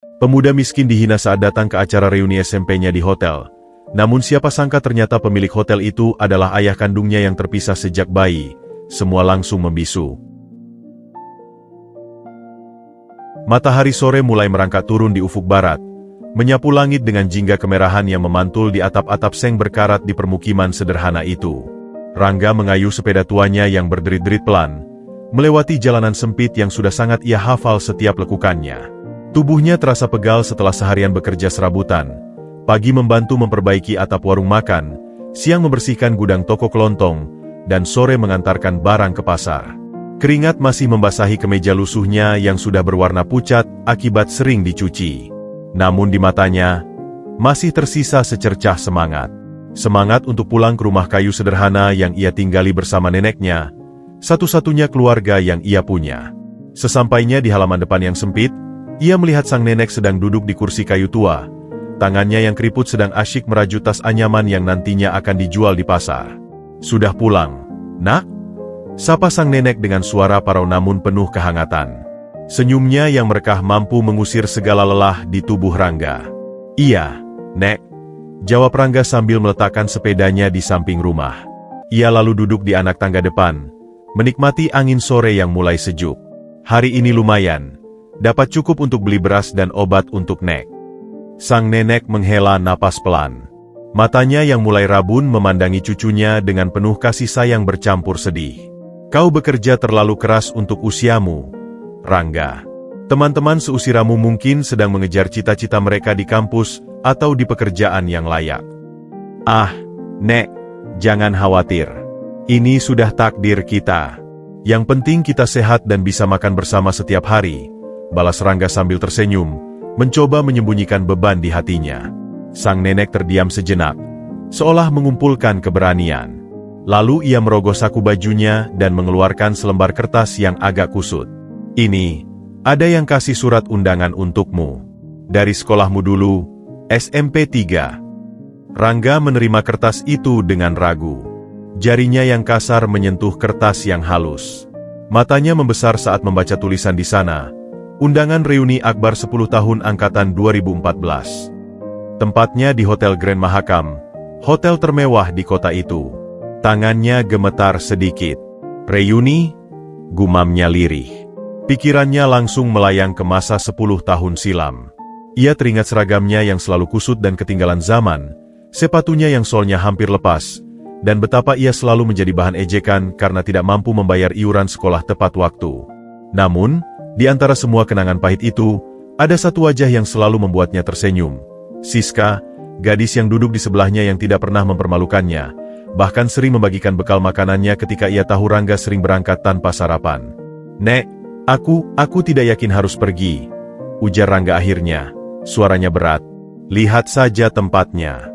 Pemuda miskin dihina saat datang ke acara reuni SMP-nya di hotel. Namun siapa sangka ternyata pemilik hotel itu adalah ayah kandungnya yang terpisah sejak bayi. Semua langsung membisu. Matahari sore mulai merangkak turun di ufuk barat, menyapu langit dengan jingga kemerahan yang memantul di atap-atap seng berkarat di permukiman sederhana itu. Rangga mengayuh sepeda tuanya yang berderit-derit pelan, melewati jalanan sempit yang sudah sangat ia hafal setiap lekukannya. Tubuhnya terasa pegal setelah seharian bekerja serabutan. Pagi membantu memperbaiki atap warung makan, siang membersihkan gudang toko kelontong, dan sore mengantarkan barang ke pasar. Keringat masih membasahi kemeja lusuhnya yang sudah berwarna pucat akibat sering dicuci. Namun di matanya, masih tersisa secercah semangat. Semangat untuk pulang ke rumah kayu sederhana yang ia tinggali bersama neneknya, satu-satunya keluarga yang ia punya. Sesampainya di halaman depan yang sempit, ia melihat sang nenek sedang duduk di kursi kayu tua. Tangannya yang keriput sedang asyik merajut tas anyaman yang nantinya akan dijual di pasar. "Sudah pulang, Nak?" Sapa sang nenek dengan suara parau namun penuh kehangatan. Senyumnya yang merekah mampu mengusir segala lelah di tubuh Rangga. "Iya, Nek," jawab Rangga sambil meletakkan sepedanya di samping rumah. Ia lalu duduk di anak tangga depan, menikmati angin sore yang mulai sejuk. Hari ini lumayan. Dapat cukup untuk beli beras dan obat untuk Nek. Sang nenek menghela napas pelan. Matanya yang mulai rabun memandangi cucunya dengan penuh kasih sayang bercampur sedih. "Kau bekerja terlalu keras untuk usiamu, Rangga. Teman-teman seusiramu mungkin sedang mengejar cita-cita mereka di kampus atau di pekerjaan yang layak." "Ah, Nek, jangan khawatir. Ini sudah takdir kita. Yang penting kita sehat dan bisa makan bersama setiap hari," balas Rangga sambil tersenyum, mencoba menyembunyikan beban di hatinya. Sang nenek terdiam sejenak, seolah mengumpulkan keberanian. Lalu ia merogoh saku bajunya dan mengeluarkan selembar kertas yang agak kusut. "Ini, ada yang kasih surat undangan untukmu. Dari sekolahmu dulu, SMP 3. Rangga menerima kertas itu dengan ragu. Jarinya yang kasar menyentuh kertas yang halus. Matanya membesar saat membaca tulisan di sana. Undangan reuni akbar 10 tahun angkatan 2014. Tempatnya di Hotel Grand Mahakam, hotel termewah di kota itu. Tangannya gemetar sedikit. "Reuni?" gumamnya lirih. Pikirannya langsung melayang ke masa 10 tahun silam. Ia teringat seragamnya yang selalu kusut dan ketinggalan zaman, sepatunya yang solnya hampir lepas, dan betapa ia selalu menjadi bahan ejekan karena tidak mampu membayar iuran sekolah tepat waktu. Namun, di antara semua kenangan pahit itu, ada satu wajah yang selalu membuatnya tersenyum. Siska, gadis yang duduk di sebelahnya yang tidak pernah mempermalukannya, bahkan sering membagikan bekal makanannya ketika ia tahu Rangga sering berangkat tanpa sarapan. "Nek, aku tidak yakin harus pergi," ujar Rangga akhirnya, suaranya berat. "Lihat saja tempatnya.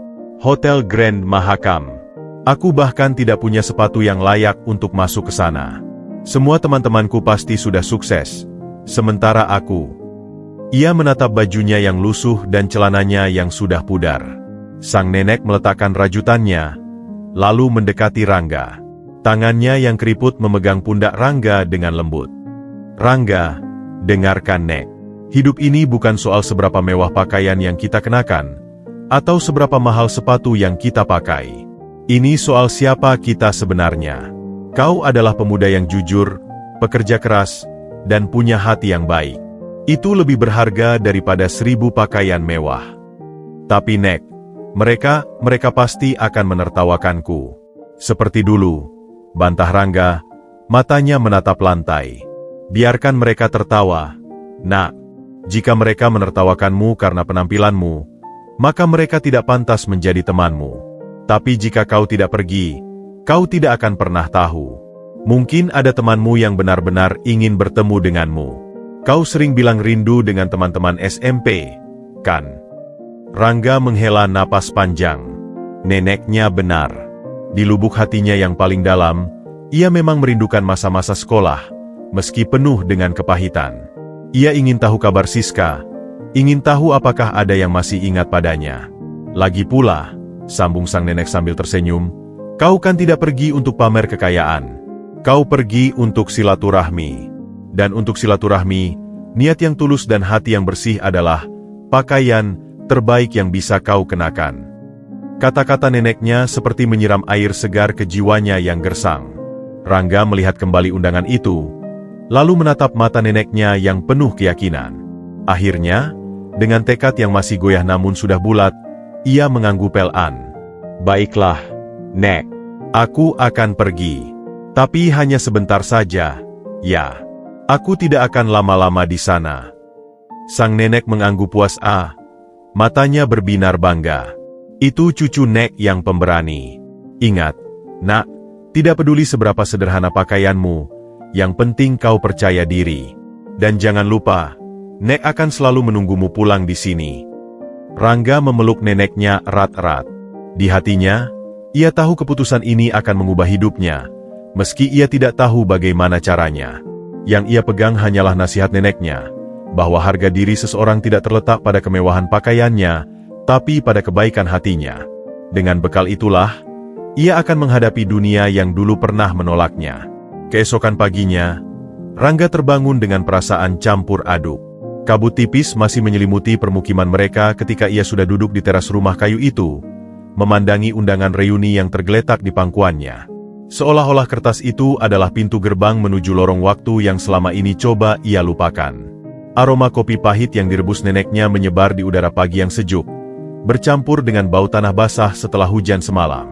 Hotel Grand Mahakam. Aku bahkan tidak punya sepatu yang layak untuk masuk ke sana. Semua teman-temanku pasti sudah sukses. Sementara aku..." Ia menatap bajunya yang lusuh dan celananya yang sudah pudar. Sang nenek meletakkan rajutannya, lalu mendekati Rangga. Tangannya yang keriput memegang pundak Rangga dengan lembut. "Rangga, dengarkan Nek. Hidup ini bukan soal seberapa mewah pakaian yang kita kenakan, atau seberapa mahal sepatu yang kita pakai. Ini soal siapa kita sebenarnya. Kau adalah pemuda yang jujur, pekerja keras, dan punya hati yang baik. Itu lebih berharga daripada 1000 pakaian mewah. Tapi Nek, mereka pasti akan menertawakanku. Seperti dulu," bantah Rangga, matanya menatap lantai. "Biarkan mereka tertawa, Nak. Jika mereka menertawakanmu karena penampilanmu, maka mereka tidak pantas menjadi temanmu. Tapi jika kau tidak pergi, kau tidak akan pernah tahu. Mungkin ada temanmu yang benar-benar ingin bertemu denganmu. Kau sering bilang rindu dengan teman-teman SMP, kan?" Rangga menghela napas panjang. Neneknya benar. Di lubuk hatinya yang paling dalam, ia memang merindukan masa-masa sekolah, meski penuh dengan kepahitan. Ia ingin tahu kabar Siska, ingin tahu apakah ada yang masih ingat padanya. "Lagi pula," sambung sang nenek sambil tersenyum, "kau kan tidak pergi untuk pamer kekayaan. Kau pergi untuk silaturahmi. Dan untuk silaturahmi, niat yang tulus dan hati yang bersih adalah pakaian terbaik yang bisa kau kenakan. Kata-kata neneknya seperti menyiram air segar ke jiwanya yang gersang. Rangga melihat kembali undangan itu, lalu menatap mata neneknya yang penuh keyakinan. Akhirnya, dengan tekad yang masih goyah namun sudah bulat, ia mengangguk pelan. "Baiklah, Nek. Aku akan pergi. Tapi hanya sebentar saja, ya. Aku tidak akan lama-lama di sana." Sang nenek mengangguk puas. Matanya berbinar bangga. "Itu cucu Nek yang pemberani. Ingat, Nak, tidak peduli seberapa sederhana pakaianmu, yang penting kau percaya diri. Dan jangan lupa, Nek akan selalu menunggumu pulang di sini." Rangga memeluk neneknya erat-erat. Di hatinya, ia tahu keputusan ini akan mengubah hidupnya, meski ia tidak tahu bagaimana caranya. Yang ia pegang hanyalah nasihat neneknya, bahwa harga diri seseorang tidak terletak pada kemewahan pakaiannya, tapi pada kebaikan hatinya. Dengan bekal itulah, ia akan menghadapi dunia yang dulu pernah menolaknya. Keesokan paginya, Rangga terbangun dengan perasaan campur aduk. Kabut tipis masih menyelimuti permukiman mereka ketika ia sudah duduk di teras rumah kayu itu, memandangi undangan reuni yang tergeletak di pangkuannya. Seolah-olah kertas itu adalah pintu gerbang menuju lorong waktu yang selama ini coba ia lupakan. Aroma kopi pahit yang direbus neneknya menyebar di udara pagi yang sejuk, bercampur dengan bau tanah basah setelah hujan semalam.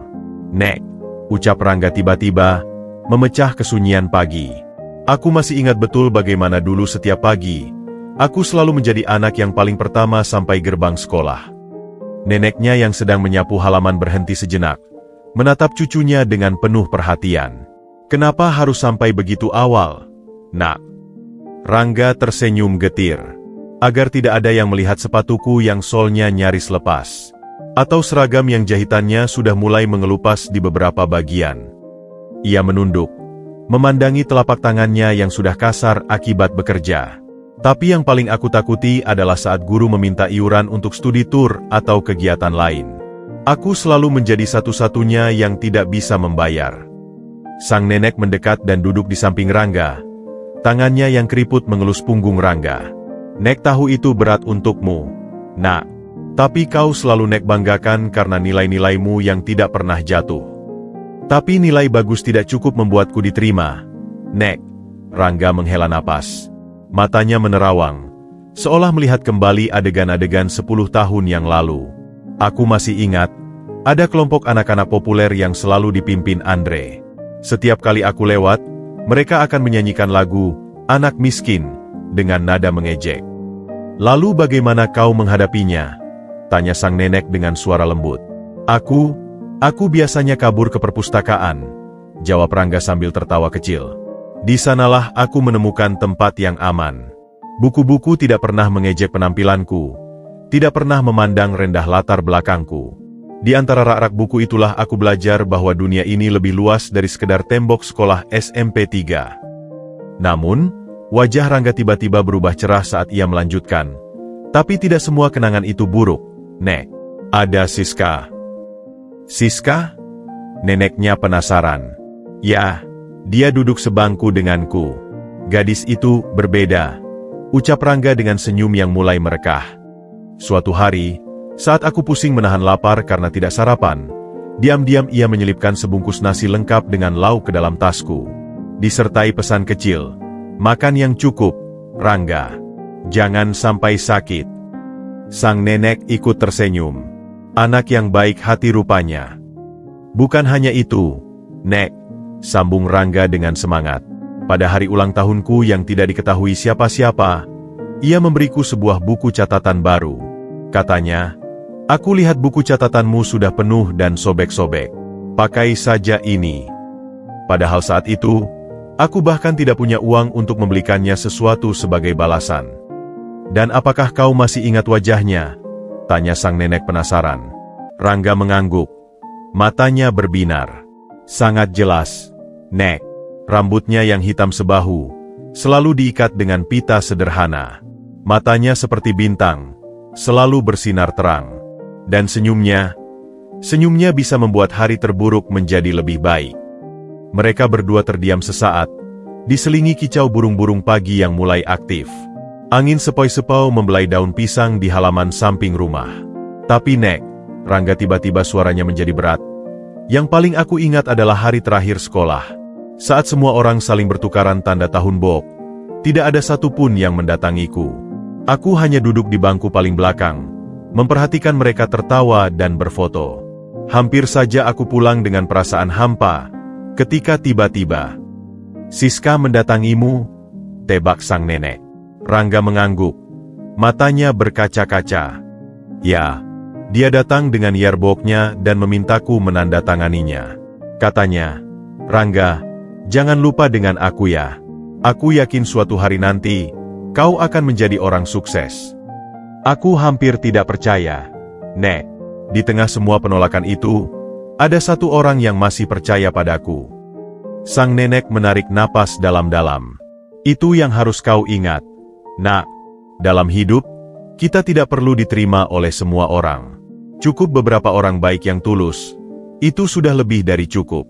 "Nek," ucap Rangga tiba-tiba, memecah kesunyian pagi. "Aku masih ingat betul bagaimana dulu setiap pagi, aku selalu menjadi anak yang paling pertama sampai gerbang sekolah." Neneknya yang sedang menyapu halaman berhenti sejenak, menatap cucunya dengan penuh perhatian. "Kenapa harus sampai begitu awal, Nak?" Rangga tersenyum getir. "Agar tidak ada yang melihat sepatuku yang solnya nyaris lepas, atau seragam yang jahitannya sudah mulai mengelupas di beberapa bagian." Ia menunduk, memandangi telapak tangannya yang sudah kasar akibat bekerja. "Tapi yang paling aku takuti adalah saat guru meminta iuran untuk studi tur atau kegiatan lain. Aku selalu menjadi satu-satunya yang tidak bisa membayar." Sang nenek mendekat dan duduk di samping Rangga. Tangannya yang keriput mengelus punggung Rangga. "Nek tahu itu berat untukmu, Nak. Tapi kau selalu Nek banggakan karena nilai-nilaimu yang tidak pernah jatuh. Tapi nilai bagus tidak cukup membuatku diterima, Nek." Rangga menghela napas. Matanya menerawang, seolah melihat kembali adegan-adegan 10 tahun yang lalu. "Aku masih ingat, ada kelompok anak-anak populer yang selalu dipimpin Andre. Setiap kali aku lewat, mereka akan menyanyikan lagu Anak Miskin dengan nada mengejek. Lalu bagaimana kau menghadapinya?" tanya sang nenek dengan suara lembut. Aku biasanya kabur ke perpustakaan," jawab Rangga sambil tertawa kecil. "Di sanalah aku menemukan tempat yang aman. Buku-buku tidak pernah mengejek penampilanku, tidak pernah memandang rendah latar belakangku. Di antara rak-rak buku itulah aku belajar bahwa dunia ini lebih luas dari sekedar tembok sekolah SMP 3. Namun, wajah Rangga tiba-tiba berubah cerah saat ia melanjutkan. "Tapi tidak semua kenangan itu buruk, Nek. Ada Siska." "Siska?" Neneknya penasaran. "Ya. Dia duduk sebangku denganku. Gadis itu berbeda," ucap Rangga dengan senyum yang mulai merekah. "Suatu hari, saat aku pusing menahan lapar karena tidak sarapan, diam-diam ia menyelipkan sebungkus nasi lengkap dengan lauk ke dalam tasku, disertai pesan kecil, 'Makan yang cukup, Rangga. Jangan sampai sakit.'" Sang nenek ikut tersenyum. "Anak yang baik hati rupanya." "Bukan hanya itu, Nek," sambung Rangga dengan semangat. "Pada hari ulang tahunku yang tidak diketahui siapa-siapa, ia memberiku sebuah buku catatan baru. Katanya, 'Aku lihat buku catatanmu sudah penuh dan sobek-sobek. Pakai saja ini.' Padahal saat itu, aku bahkan tidak punya uang untuk membelikannya sesuatu sebagai balasan." "Dan apakah kau masih ingat wajahnya?" tanya sang nenek penasaran. Rangga mengangguk. Matanya berbinar. "Sangat jelas, Nek. Rambutnya yang hitam sebahu, selalu diikat dengan pita sederhana. Matanya seperti bintang, selalu bersinar terang. Dan senyumnya bisa membuat hari terburuk menjadi lebih baik." Mereka berdua terdiam sesaat, diselingi kicau burung-burung pagi yang mulai aktif. Angin sepoi-sepau membelai daun pisang di halaman samping rumah. Tapi Nek, Rangga tiba-tiba suaranya menjadi berat. Yang paling aku ingat adalah hari terakhir sekolah. Saat semua orang saling bertukaran tanda tahun Bok, tidak ada satupun yang mendatangiku. Aku hanya duduk di bangku paling belakang, memperhatikan mereka tertawa dan berfoto. Hampir saja aku pulang dengan perasaan hampa, ketika tiba-tiba Siska mendatangimu, tebak sang nenek. Rangga mengangguk, matanya berkaca-kaca. Ya, dia datang dengan yearbooknya dan memintaku menandatanganinya. Katanya, Rangga, jangan lupa dengan aku ya. Aku yakin suatu hari nanti, kau akan menjadi orang sukses. Aku hampir tidak percaya. Nek, di tengah semua penolakan itu, ada satu orang yang masih percaya padaku. Sang nenek menarik napas dalam-dalam. Itu yang harus kau ingat. Nak, dalam hidup, kita tidak perlu diterima oleh semua orang. Cukup beberapa orang baik yang tulus. Itu sudah lebih dari cukup.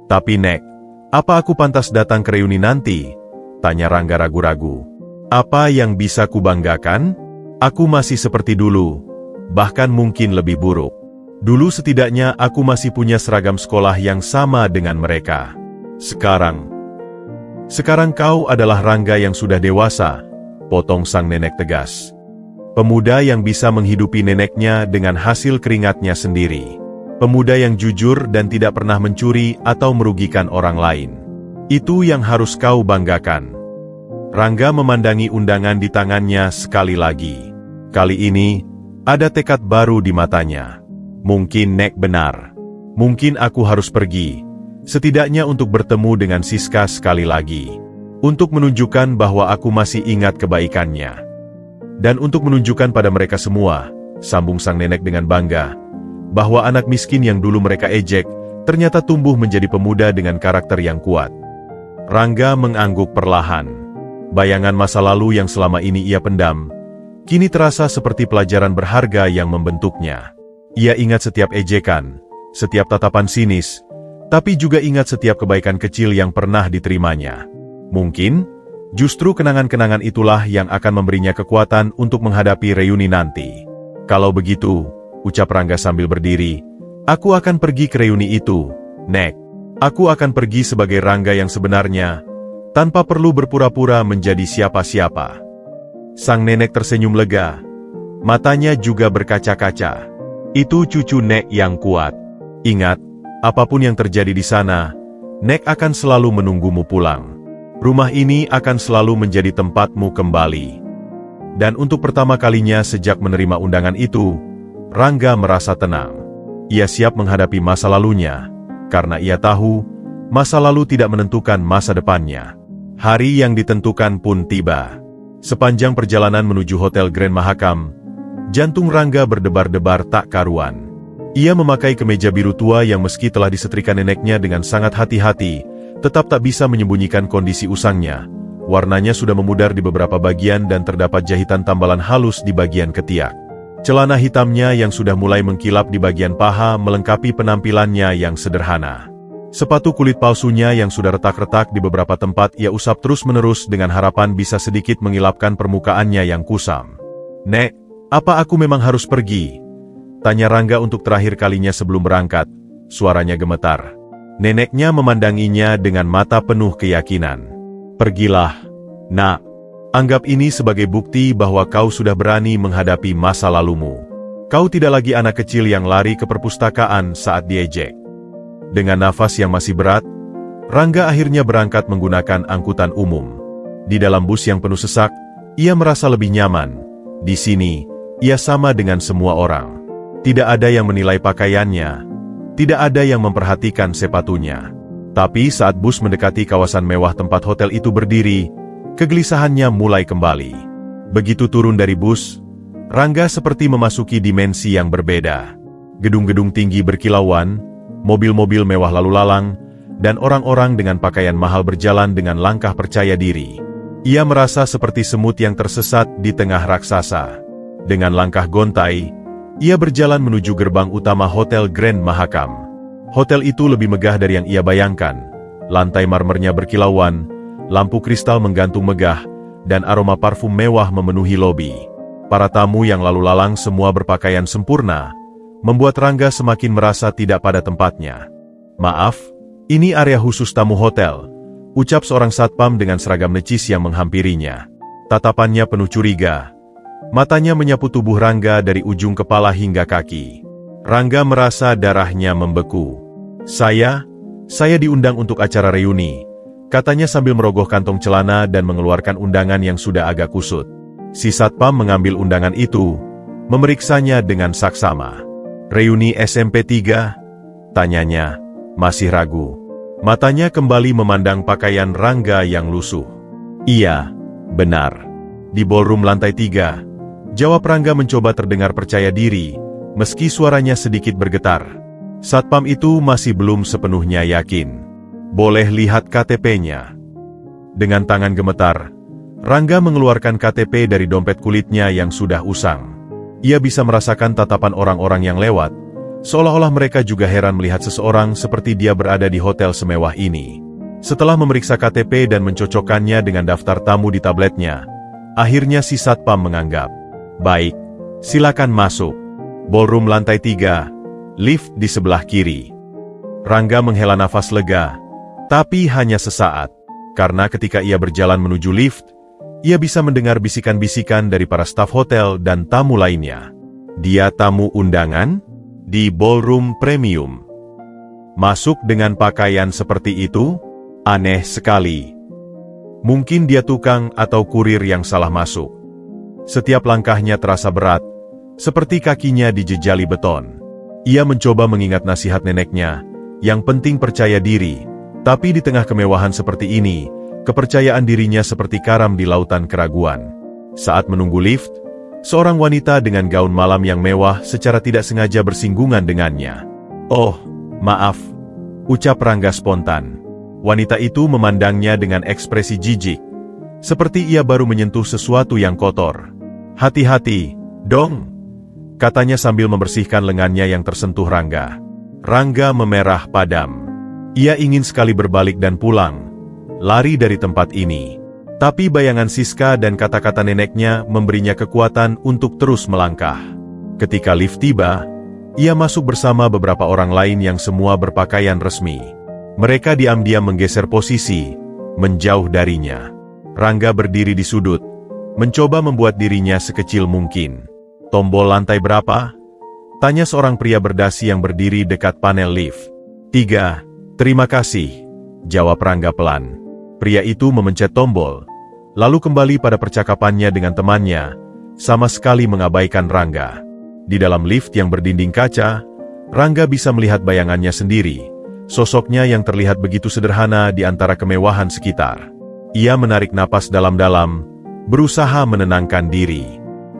Tapi Nek, apa aku pantas datang ke reuni nanti? Tanya Rangga ragu-ragu. Apa yang bisa kubanggakan? Aku masih seperti dulu, bahkan mungkin lebih buruk. Dulu setidaknya aku masih punya seragam sekolah yang sama dengan mereka. Sekarang kau adalah Rangga yang sudah dewasa, potong sang nenek tegas. Pemuda yang bisa menghidupi neneknya dengan hasil keringatnya sendiri. Pemuda yang jujur dan tidak pernah mencuri atau merugikan orang lain. Itu yang harus kau banggakan. Rangga memandangi undangan di tangannya sekali lagi. Kali ini, ada tekad baru di matanya. Mungkin Nek benar. Mungkin aku harus pergi. Setidaknya untuk bertemu dengan Siska sekali lagi. Untuk menunjukkan bahwa aku masih ingat kebaikannya. Dan untuk menunjukkan pada mereka semua, sambung sang nenek dengan bangga, bahwa anak miskin yang dulu mereka ejek, ternyata tumbuh menjadi pemuda dengan karakter yang kuat. Rangga mengangguk perlahan. Bayangan masa lalu yang selama ini ia pendam, kini terasa seperti pelajaran berharga yang membentuknya. Ia ingat setiap ejekan, setiap tatapan sinis, tapi juga ingat setiap kebaikan kecil yang pernah diterimanya. Mungkin, justru kenangan-kenangan itulah yang akan memberinya kekuatan untuk menghadapi reuni nanti. Kalau begitu, ucap Rangga sambil berdiri, aku akan pergi ke reuni itu, Nek. Aku akan pergi sebagai Rangga yang sebenarnya, tanpa perlu berpura-pura menjadi siapa-siapa. Sang nenek tersenyum lega. Matanya juga berkaca-kaca. Itu cucu Nek yang kuat. Ingat, apapun yang terjadi di sana, Nek akan selalu menunggumu pulang. Rumah ini akan selalu menjadi tempatmu kembali. Dan untuk pertama kalinya sejak menerima undangan itu, Rangga merasa tenang. Ia siap menghadapi masa lalunya, karena ia tahu, masa lalu tidak menentukan masa depannya. Hari yang ditentukan pun tiba. Sepanjang perjalanan menuju Hotel Grand Mahakam, jantung Rangga berdebar-debar tak karuan. Ia memakai kemeja biru tua yang meski telah disetrika neneknya dengan sangat hati-hati, tetap tak bisa menyembunyikan kondisi usangnya. Warnanya sudah memudar di beberapa bagian dan terdapat jahitan tambalan halus di bagian ketiak. Celana hitamnya yang sudah mulai mengkilap di bagian paha melengkapi penampilannya yang sederhana. Sepatu kulit palsunya yang sudah retak-retak di beberapa tempat ia usap terus-menerus dengan harapan bisa sedikit mengilapkan permukaannya yang kusam. Nek, apa aku memang harus pergi? Tanya Rangga untuk terakhir kalinya sebelum berangkat. Suaranya gemetar. Neneknya memandanginya dengan mata penuh keyakinan. Pergilah, Nak. Anggap ini sebagai bukti bahwa kau sudah berani menghadapi masa lalumu. Kau tidak lagi anak kecil yang lari ke perpustakaan saat diejek. Dengan nafas yang masih berat, Rangga akhirnya berangkat menggunakan angkutan umum. Di dalam bus yang penuh sesak, ia merasa lebih nyaman. Di sini, ia sama dengan semua orang. Tidak ada yang menilai pakaiannya, tidak ada yang memperhatikan sepatunya. Tapi saat bus mendekati kawasan mewah tempat hotel itu berdiri, kegelisahannya mulai kembali. Begitu turun dari bus, Rangga seperti memasuki dimensi yang berbeda. Gedung-gedung tinggi berkilauan, mobil-mobil mewah lalu lalang, dan orang-orang dengan pakaian mahal berjalan dengan langkah percaya diri. Ia merasa seperti semut yang tersesat di tengah raksasa. Dengan langkah gontai, ia berjalan menuju gerbang utama Hotel Grand Mahakam. Hotel itu lebih megah dari yang ia bayangkan. Lantai marmernya berkilauan, lampu kristal menggantung megah, dan aroma parfum mewah memenuhi lobi. Para tamu yang lalu lalang semua berpakaian sempurna, membuat Rangga semakin merasa tidak pada tempatnya. "Maaf, ini area khusus tamu hotel," ucap seorang satpam dengan seragam necis yang menghampirinya. Tatapannya penuh curiga. Matanya menyapu tubuh Rangga dari ujung kepala hingga kaki. Rangga merasa darahnya membeku. Saya diundang untuk acara reuni," katanya sambil merogoh kantong celana dan mengeluarkan undangan yang sudah agak kusut. Si satpam mengambil undangan itu, memeriksanya dengan saksama. "Reuni SMP 3? Tanyanya, masih ragu. Matanya kembali memandang pakaian Rangga yang lusuh. "Iya, benar. Di ballroom lantai 3, jawab Rangga mencoba terdengar percaya diri, meski suaranya sedikit bergetar. Satpam itu masih belum sepenuhnya yakin. "Boleh lihat KTP-nya?" Dengan tangan gemetar, Rangga mengeluarkan KTP dari dompet kulitnya yang sudah usang. Ia bisa merasakan tatapan orang-orang yang lewat, seolah-olah mereka juga heran melihat seseorang seperti dia berada di hotel semewah ini. Setelah memeriksa KTP dan mencocokkannya dengan daftar tamu di tabletnya, akhirnya si satpam menganggap, "Baik, silakan masuk. Ballroom lantai 3, lift di sebelah kiri." Rangga menghela nafas lega, tapi hanya sesaat, karena ketika ia berjalan menuju lift, ia bisa mendengar bisikan-bisikan dari para staf hotel dan tamu lainnya. Dia tamu undangan di ballroom premium. Masuk dengan pakaian seperti itu? Aneh sekali. Mungkin dia tukang atau kurir yang salah masuk. Setiap langkahnya terasa berat, seperti kakinya dijejali beton. Ia mencoba mengingat nasihat neneknya, yang penting percaya diri, tapi di tengah kemewahan seperti ini, kepercayaan dirinya seperti karam di lautan keraguan. Saat menunggu lift, seorang wanita dengan gaun malam yang mewah secara tidak sengaja bersinggungan dengannya. "Oh, maaf," ucap Rangga spontan. Wanita itu memandangnya dengan ekspresi jijik, seperti ia baru menyentuh sesuatu yang kotor. "Hati-hati, dong," katanya sambil membersihkan lengannya yang tersentuh Rangga. Rangga memerah padam. Ia ingin sekali berbalik dan pulang, lari dari tempat ini. Tapi bayangan Siska dan kata-kata neneknya memberinya kekuatan untuk terus melangkah. Ketika lift tiba, ia masuk bersama beberapa orang lain yang semua berpakaian resmi. Mereka diam-diam menggeser posisi, menjauh darinya. Rangga berdiri di sudut, mencoba membuat dirinya sekecil mungkin. "Tombol lantai berapa?" tanya seorang pria berdasi yang berdiri dekat panel lift. "3, terima kasih," jawab Rangga pelan. Pria itu memencet tombol, lalu kembali pada percakapannya dengan temannya, sama sekali mengabaikan Rangga. Di dalam lift yang berdinding kaca, Rangga bisa melihat bayangannya sendiri, sosoknya yang terlihat begitu sederhana di antara kemewahan sekitar. Ia menarik napas dalam-dalam, berusaha menenangkan diri.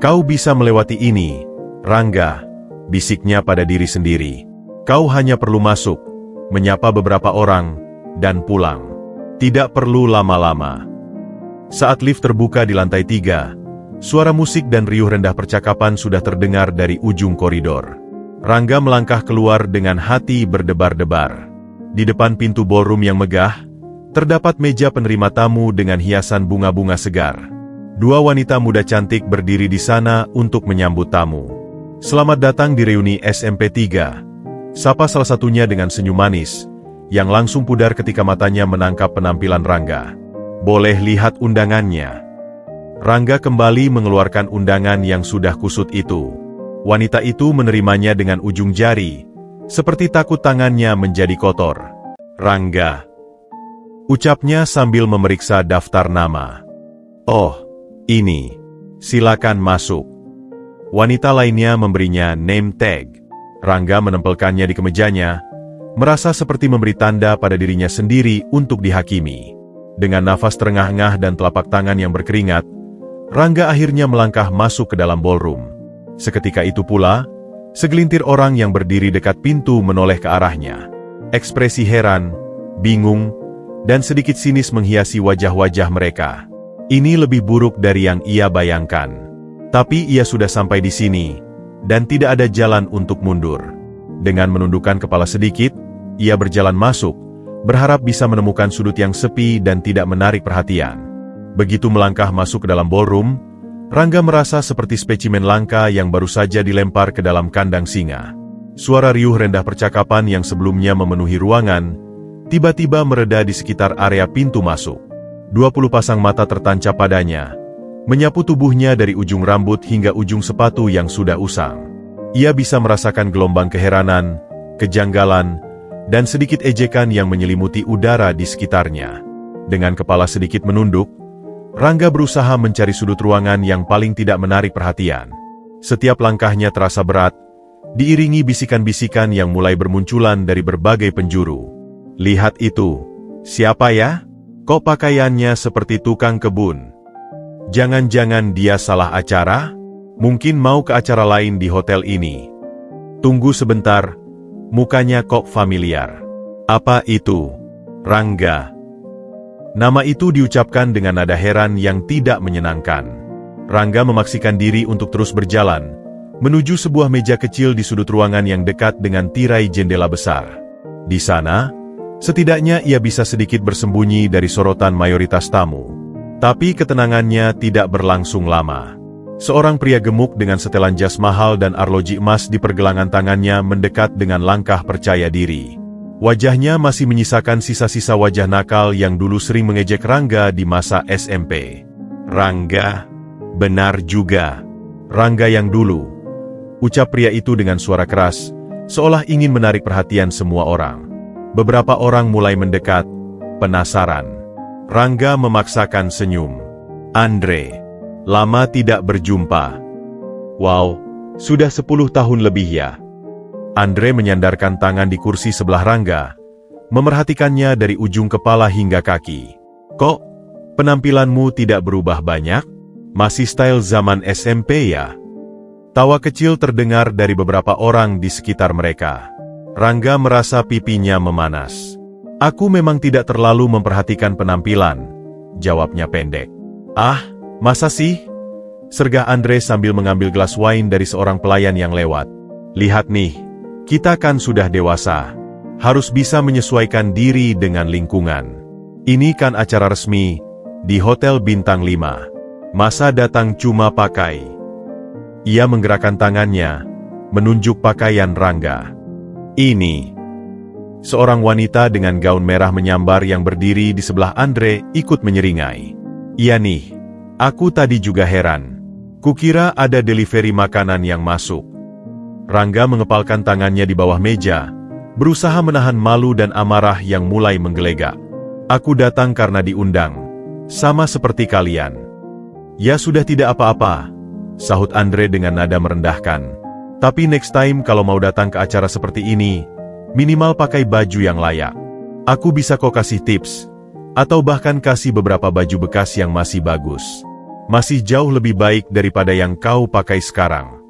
"Kau bisa melewati ini, Rangga," bisiknya pada diri sendiri. "Kau hanya perlu masuk, menyapa beberapa orang, dan pulang. Tidak perlu lama-lama." Saat lift terbuka di lantai 3, suara musik dan riuh rendah percakapan sudah terdengar dari ujung koridor. Rangga melangkah keluar dengan hati berdebar-debar. Di depan pintu ballroom yang megah, terdapat meja penerima tamu dengan hiasan bunga-bunga segar. Dua wanita muda cantik berdiri di sana untuk menyambut tamu. "Selamat datang di reuni SMP 3, sapa salah satunya dengan senyum manis, yang langsung pudar ketika matanya menangkap penampilan Rangga. "Boleh lihat undangannya?" Rangga kembali mengeluarkan undangan yang sudah kusut itu. Wanita itu menerimanya dengan ujung jari, seperti takut tangannya menjadi kotor. "Rangga," ucapnya sambil memeriksa daftar nama. "Oh, ini. Silakan masuk." Wanita lainnya memberinya name tag. Rangga menempelkannya di kemejanya, merasa seperti memberi tanda pada dirinya sendiri untuk dihakimi. Dengan nafas terengah-engah dan telapak tangan yang berkeringat, Rangga akhirnya melangkah masuk ke dalam ballroom. Seketika itu pula, segelintir orang yang berdiri dekat pintu menoleh ke arahnya. Ekspresi heran, bingung, dan sedikit sinis menghiasi wajah-wajah mereka. Ini lebih buruk dari yang ia bayangkan. Tapi ia sudah sampai di sini, dan tidak ada jalan untuk mundur. Dengan menundukkan kepala sedikit, ia berjalan masuk, berharap bisa menemukan sudut yang sepi dan tidak menarik perhatian. Begitu melangkah masuk ke dalam ballroom, Rangga merasa seperti spesimen langka yang baru saja dilempar ke dalam kandang singa. Suara riuh rendah percakapan yang sebelumnya memenuhi ruangan, tiba-tiba mereda di sekitar area pintu masuk. 20 pasang mata tertancap padanya, menyapu tubuhnya dari ujung rambut hingga ujung sepatu yang sudah usang. Ia bisa merasakan gelombang keheranan, kejanggalan, dan sedikit ejekan yang menyelimuti udara di sekitarnya. Dengan kepala sedikit menunduk, Rangga berusaha mencari sudut ruangan yang paling tidak menarik perhatian. Setiap langkahnya terasa berat, diiringi bisikan-bisikan yang mulai bermunculan dari berbagai penjuru. Lihat itu, siapa ya? Kok pakaiannya seperti tukang kebun? Jangan-jangan dia salah acara? Mungkin mau ke acara lain di hotel ini. Tunggu sebentar, mukanya kok familiar. Apa itu? Rangga. Nama itu diucapkan dengan nada heran yang tidak menyenangkan. Rangga memaksikan diri untuk terus berjalan, menuju sebuah meja kecil di sudut ruangan yang dekat dengan tirai jendela besar. Di sana, setidaknya ia bisa sedikit bersembunyi dari sorotan mayoritas tamu. Tapi ketenangannya tidak berlangsung lama. Seorang pria gemuk dengan setelan jas mahal dan arloji emas di pergelangan tangannya mendekat dengan langkah percaya diri. Wajahnya masih menyisakan sisa-sisa wajah nakal yang dulu sering mengejek Rangga di masa SMP. Rangga, benar juga. Rangga yang dulu. Ucap pria itu dengan suara keras, seolah ingin menarik perhatian semua orang. Beberapa orang mulai mendekat, penasaran. Rangga memaksakan senyum. Andre, lama tidak berjumpa. Wow, sudah 10 tahun lebih ya. Andre menyandarkan tangan di kursi sebelah Rangga, memerhatikannya dari ujung kepala hingga kaki. Kok, penampilanmu tidak berubah banyak? Masih style zaman SMP ya? Tawa kecil terdengar dari beberapa orang di sekitar mereka. Rangga merasa pipinya memanas. Aku memang tidak terlalu memperhatikan penampilan, jawabnya pendek. Ah, masa sih? Sergah Andre sambil mengambil gelas wine dari seorang pelayan yang lewat. Lihat nih, kita kan sudah dewasa. Harus bisa menyesuaikan diri dengan lingkungan. Ini kan acara resmi, di Hotel Bintang 5. Masa datang cuma pakai. Ia menggerakkan tangannya, menunjuk pakaian Rangga. Ini. Seorang wanita dengan gaun merah menyambar yang berdiri di sebelah Andre ikut menyeringai. Iya nih, aku tadi juga heran. Kukira ada delivery makanan yang masuk. Rangga mengepalkan tangannya di bawah meja, berusaha menahan malu dan amarah yang mulai menggelegak. Aku datang karena diundang, sama seperti kalian. Ya sudah tidak apa-apa, sahut Andre dengan nada merendahkan. Tapi next time kalau mau datang ke acara seperti ini, minimal pakai baju yang layak. Aku bisa kok kasih tips, atau bahkan kasih beberapa baju bekas yang masih bagus. Masih jauh lebih baik daripada yang kau pakai sekarang.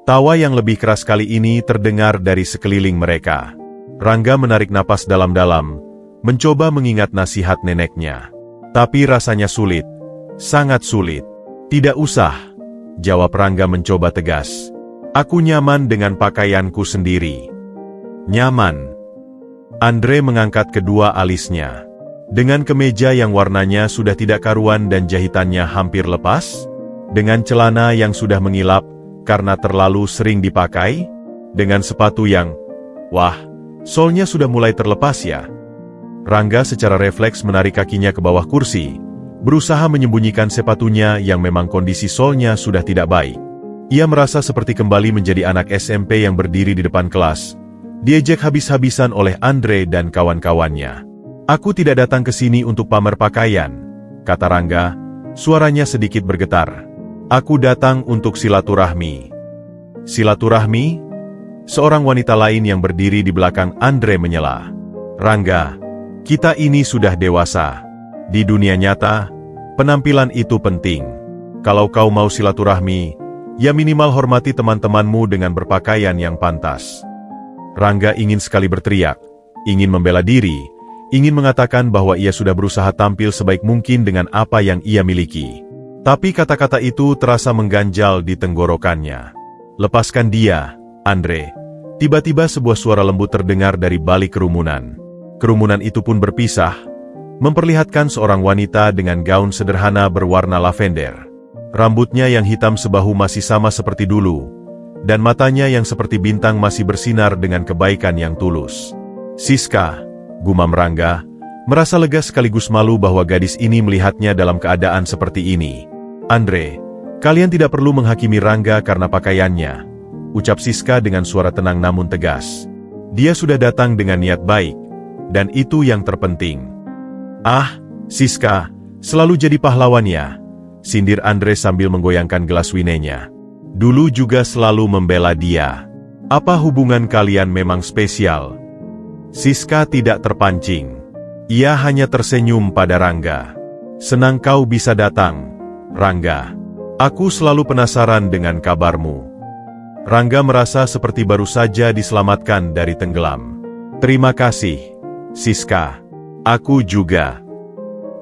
Tawa yang lebih keras kali ini terdengar dari sekeliling mereka. Rangga menarik napas dalam-dalam, mencoba mengingat nasihat neneknya. Tapi rasanya sulit, sangat sulit. Tidak usah, jawab Rangga mencoba tegas. Aku nyaman dengan pakaianku sendiri. Nyaman. Andre mengangkat kedua alisnya. Dengan kemeja yang warnanya sudah tidak karuan dan jahitannya hampir lepas, dengan celana yang sudah mengilap karena terlalu sering dipakai, dengan sepatu yang, wah, solnya sudah mulai terlepas ya. Rangga secara refleks menarik kakinya ke bawah kursi, berusaha menyembunyikan sepatunya yang memang kondisi solnya sudah tidak baik. Ia merasa seperti kembali menjadi anak SMP yang berdiri di depan kelas, diejek habis-habisan oleh Andre dan kawan-kawannya. Aku tidak datang ke sini untuk pamer pakaian, kata Rangga, suaranya sedikit bergetar. Aku datang untuk silaturahmi. Silaturahmi? Seorang wanita lain yang berdiri di belakang Andre menyela. Rangga, kita ini sudah dewasa. Di dunia nyata, penampilan itu penting. Kalau kau mau silaturahmi, ya minimal hormati teman-temanmu dengan berpakaian yang pantas. Rangga ingin sekali berteriak, ingin membela diri, ingin mengatakan bahwa ia sudah berusaha tampil sebaik mungkin dengan apa yang ia miliki. Tapi kata-kata itu terasa mengganjal di tenggorokannya. Lepaskan dia, Andre. Tiba-tiba sebuah suara lembut terdengar dari balik kerumunan. Kerumunan itu pun berpisah, memperlihatkan seorang wanita dengan gaun sederhana berwarna lavender. Rambutnya yang hitam sebahu masih sama seperti dulu, dan matanya yang seperti bintang masih bersinar dengan kebaikan yang tulus. "Siska," gumam Rangga, merasa lega sekaligus malu bahwa gadis ini melihatnya dalam keadaan seperti ini. "Andre, kalian tidak perlu menghakimi Rangga karena pakaiannya," ucap Siska dengan suara tenang namun tegas. "Dia sudah datang dengan niat baik, dan itu yang terpenting." "Ah, Siska, selalu jadi pahlawan ya," sindir Andre sambil menggoyangkan gelas winenya. "Dulu juga selalu membela dia. Apa hubungan kalian memang spesial?" Siska tidak terpancing. Ia hanya tersenyum pada Rangga. "Senang kau bisa datang, Rangga. Aku selalu penasaran dengan kabarmu." Rangga merasa seperti baru saja diselamatkan dari tenggelam. "Terima kasih, Siska. Aku juga."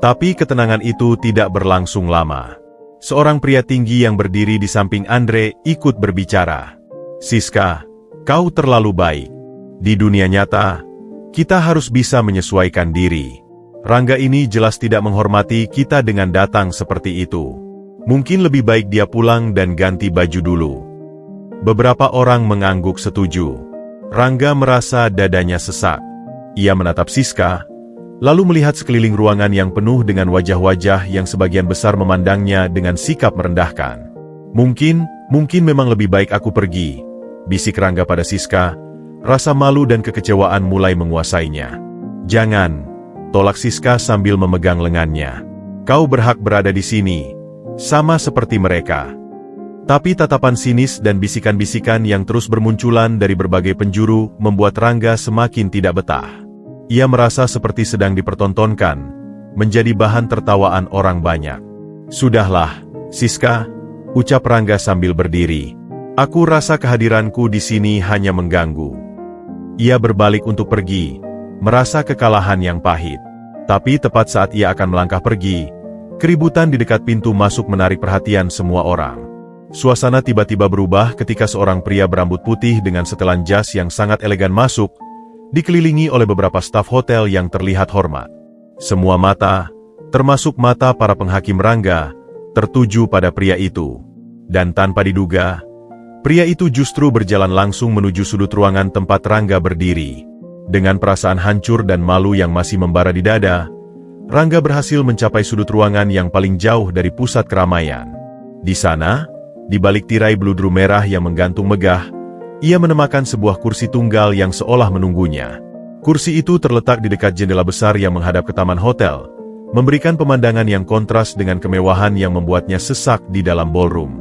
Tapi ketenangan itu tidak berlangsung lama. Seorang pria tinggi yang berdiri di samping Andre ikut berbicara. "Siska, kau terlalu baik. Di dunia nyata, kita harus bisa menyesuaikan diri. Rangga ini jelas tidak menghormati kita dengan datang seperti itu. Mungkin lebih baik dia pulang dan ganti baju dulu." Beberapa orang mengangguk setuju. Rangga merasa dadanya sesak. Ia menatap Siska, lalu melihat sekeliling ruangan yang penuh dengan wajah-wajah yang sebagian besar memandangnya dengan sikap merendahkan. Mungkin memang lebih baik aku pergi," bisik Rangga pada Siska. Rasa malu dan kekecewaan mulai menguasainya. "Jangan," tolak Siska sambil memegang lengannya. "Kau berhak berada di sini, sama seperti mereka." Tapi tatapan sinis dan bisikan-bisikan yang terus bermunculan dari berbagai penjuru membuat Rangga semakin tidak betah. Ia merasa seperti sedang dipertontonkan, menjadi bahan tertawaan orang banyak. "Sudahlah, Siska," ucap Rangga sambil berdiri. "Aku rasa kehadiranku di sini hanya mengganggu." Ia berbalik untuk pergi, merasa kekalahan yang pahit. Tapi tepat saat ia akan melangkah pergi, keributan di dekat pintu masuk menarik perhatian semua orang. Suasana tiba-tiba berubah ketika seorang pria berambut putih dengan setelan jas yang sangat elegan masuk, dikelilingi oleh beberapa staf hotel yang terlihat hormat. Semua mata, termasuk mata para penghakim Rangga, tertuju pada pria itu. Dan tanpa diduga, pria itu justru berjalan langsung menuju sudut ruangan tempat Rangga berdiri. Dengan perasaan hancur dan malu yang masih membara di dada, Rangga berhasil mencapai sudut ruangan yang paling jauh dari pusat keramaian. Di sana, di balik tirai beludru merah yang menggantung megah, ia menemukan sebuah kursi tunggal yang seolah menunggunya. Kursi itu terletak di dekat jendela besar yang menghadap ke taman hotel, memberikan pemandangan yang kontras dengan kemewahan yang membuatnya sesak di dalam ballroom.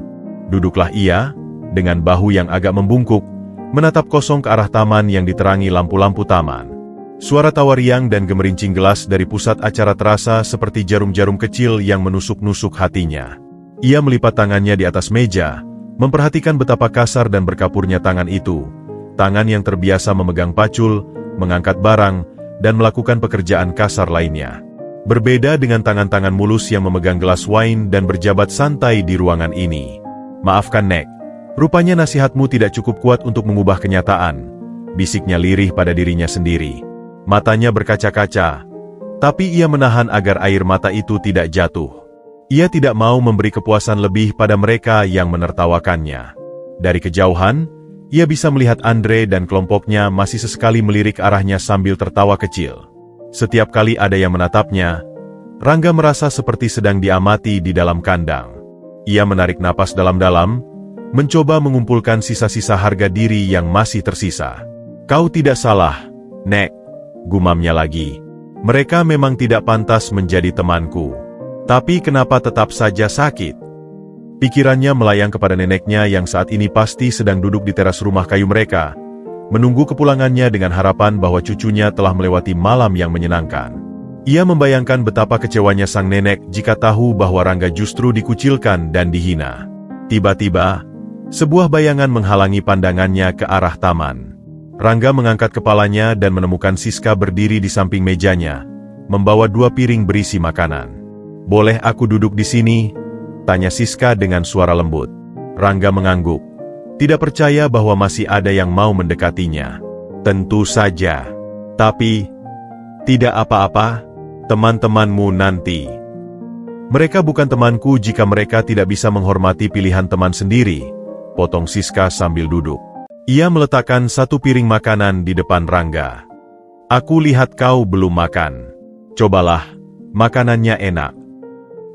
Duduklah ia, dengan bahu yang agak membungkuk, menatap kosong ke arah taman yang diterangi lampu-lampu taman. Suara tawa riang dan gemerincing gelas dari pusat acara terasa seperti jarum-jarum kecil yang menusuk-nusuk hatinya. Ia melipat tangannya di atas meja, memperhatikan betapa kasar dan berkapurnya tangan itu. Tangan yang terbiasa memegang pacul, mengangkat barang, dan melakukan pekerjaan kasar lainnya. Berbeda dengan tangan-tangan mulus yang memegang gelas wine dan berjabat santai di ruangan ini. "Maafkan, Nek. Rupanya nasihatmu tidak cukup kuat untuk mengubah kenyataan," bisiknya lirih pada dirinya sendiri. Matanya berkaca-kaca, tapi ia menahan agar air mata itu tidak jatuh. Ia tidak mau memberi kepuasan lebih pada mereka yang menertawakannya. Dari kejauhan, ia bisa melihat Andre dan kelompoknya masih sesekali melirik arahnya sambil tertawa kecil. Setiap kali ada yang menatapnya, Rangga merasa seperti sedang diamati di dalam kandang. Ia menarik napas dalam-dalam, mencoba mengumpulkan sisa-sisa harga diri yang masih tersisa. "Kau tidak salah, Nek," gumamnya lagi. "Mereka memang tidak pantas menjadi temanku. Tapi kenapa tetap saja sakit?" Pikirannya melayang kepada neneknya yang saat ini pasti sedang duduk di teras rumah kayu mereka, menunggu kepulangannya dengan harapan bahwa cucunya telah melewati malam yang menyenangkan. Ia membayangkan betapa kecewanya sang nenek jika tahu bahwa Rangga justru dikucilkan dan dihina. Tiba-tiba, sebuah bayangan menghalangi pandangannya ke arah taman. Rangga mengangkat kepalanya dan menemukan Siska berdiri di samping mejanya, membawa 2 piring berisi makanan. "Boleh aku duduk di sini?" tanya Siska dengan suara lembut. Rangga mengangguk, tidak percaya bahwa masih ada yang mau mendekatinya. "Tentu saja. Tapi, tidak apa-apa. teman-temanmu nanti. Mereka bukan temanku jika mereka tidak bisa menghormati pilihan teman sendiri, potong Siska sambil duduk. Ia meletakkan satu piring makanan di depan Rangga. Aku lihat kau belum makan. Cobalah, makanannya enak.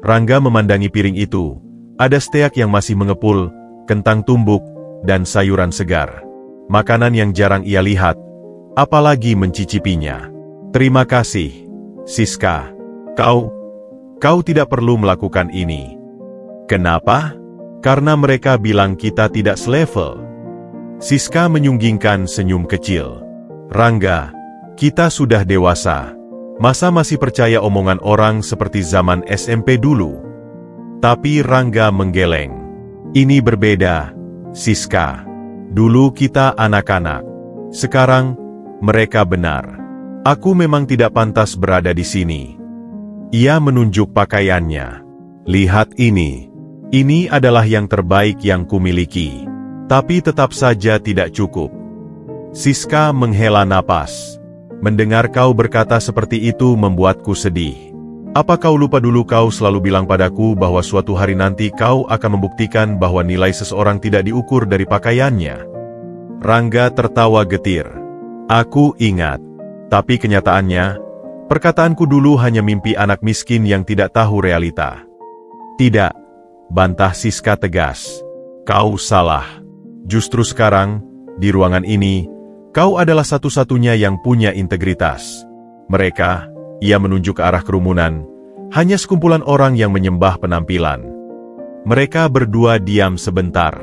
Rangga memandangi piring itu. Ada steak yang masih mengepul, kentang tumbuk, dan sayuran segar. Makanan yang jarang ia lihat, apalagi mencicipinya. Terima kasih, Siska. Kau tidak perlu melakukan ini. Kenapa? Karena mereka bilang kita tidak selevel. Siska menyunggingkan senyum kecil. Rangga, kita sudah dewasa. Masa masih percaya omongan orang seperti zaman SMP dulu? Tapi Rangga menggeleng. Ini berbeda, Siska. Dulu kita anak-anak. Sekarang, mereka benar. Aku memang tidak pantas berada di sini. Ia menunjuk pakaiannya. Lihat ini. Ini adalah yang terbaik yang kumiliki. Tapi tetap saja tidak cukup. Siska menghela napas. Mendengar kau berkata seperti itu membuatku sedih. Apa kau lupa dulu kau selalu bilang padaku bahwa suatu hari nanti kau akan membuktikan bahwa nilai seseorang tidak diukur dari pakaiannya? Rangga tertawa getir. Aku ingat. Tapi kenyataannya, perkataanku dulu hanya mimpi anak miskin yang tidak tahu realita. Tidak, bantah Siska tegas. Kau salah. Justru sekarang, di ruangan ini, kau adalah satu-satunya yang punya integritas. Mereka, ia menunjuk ke arah kerumunan, hanya sekumpulan orang yang menyembah penampilan. Mereka berdua diam sebentar.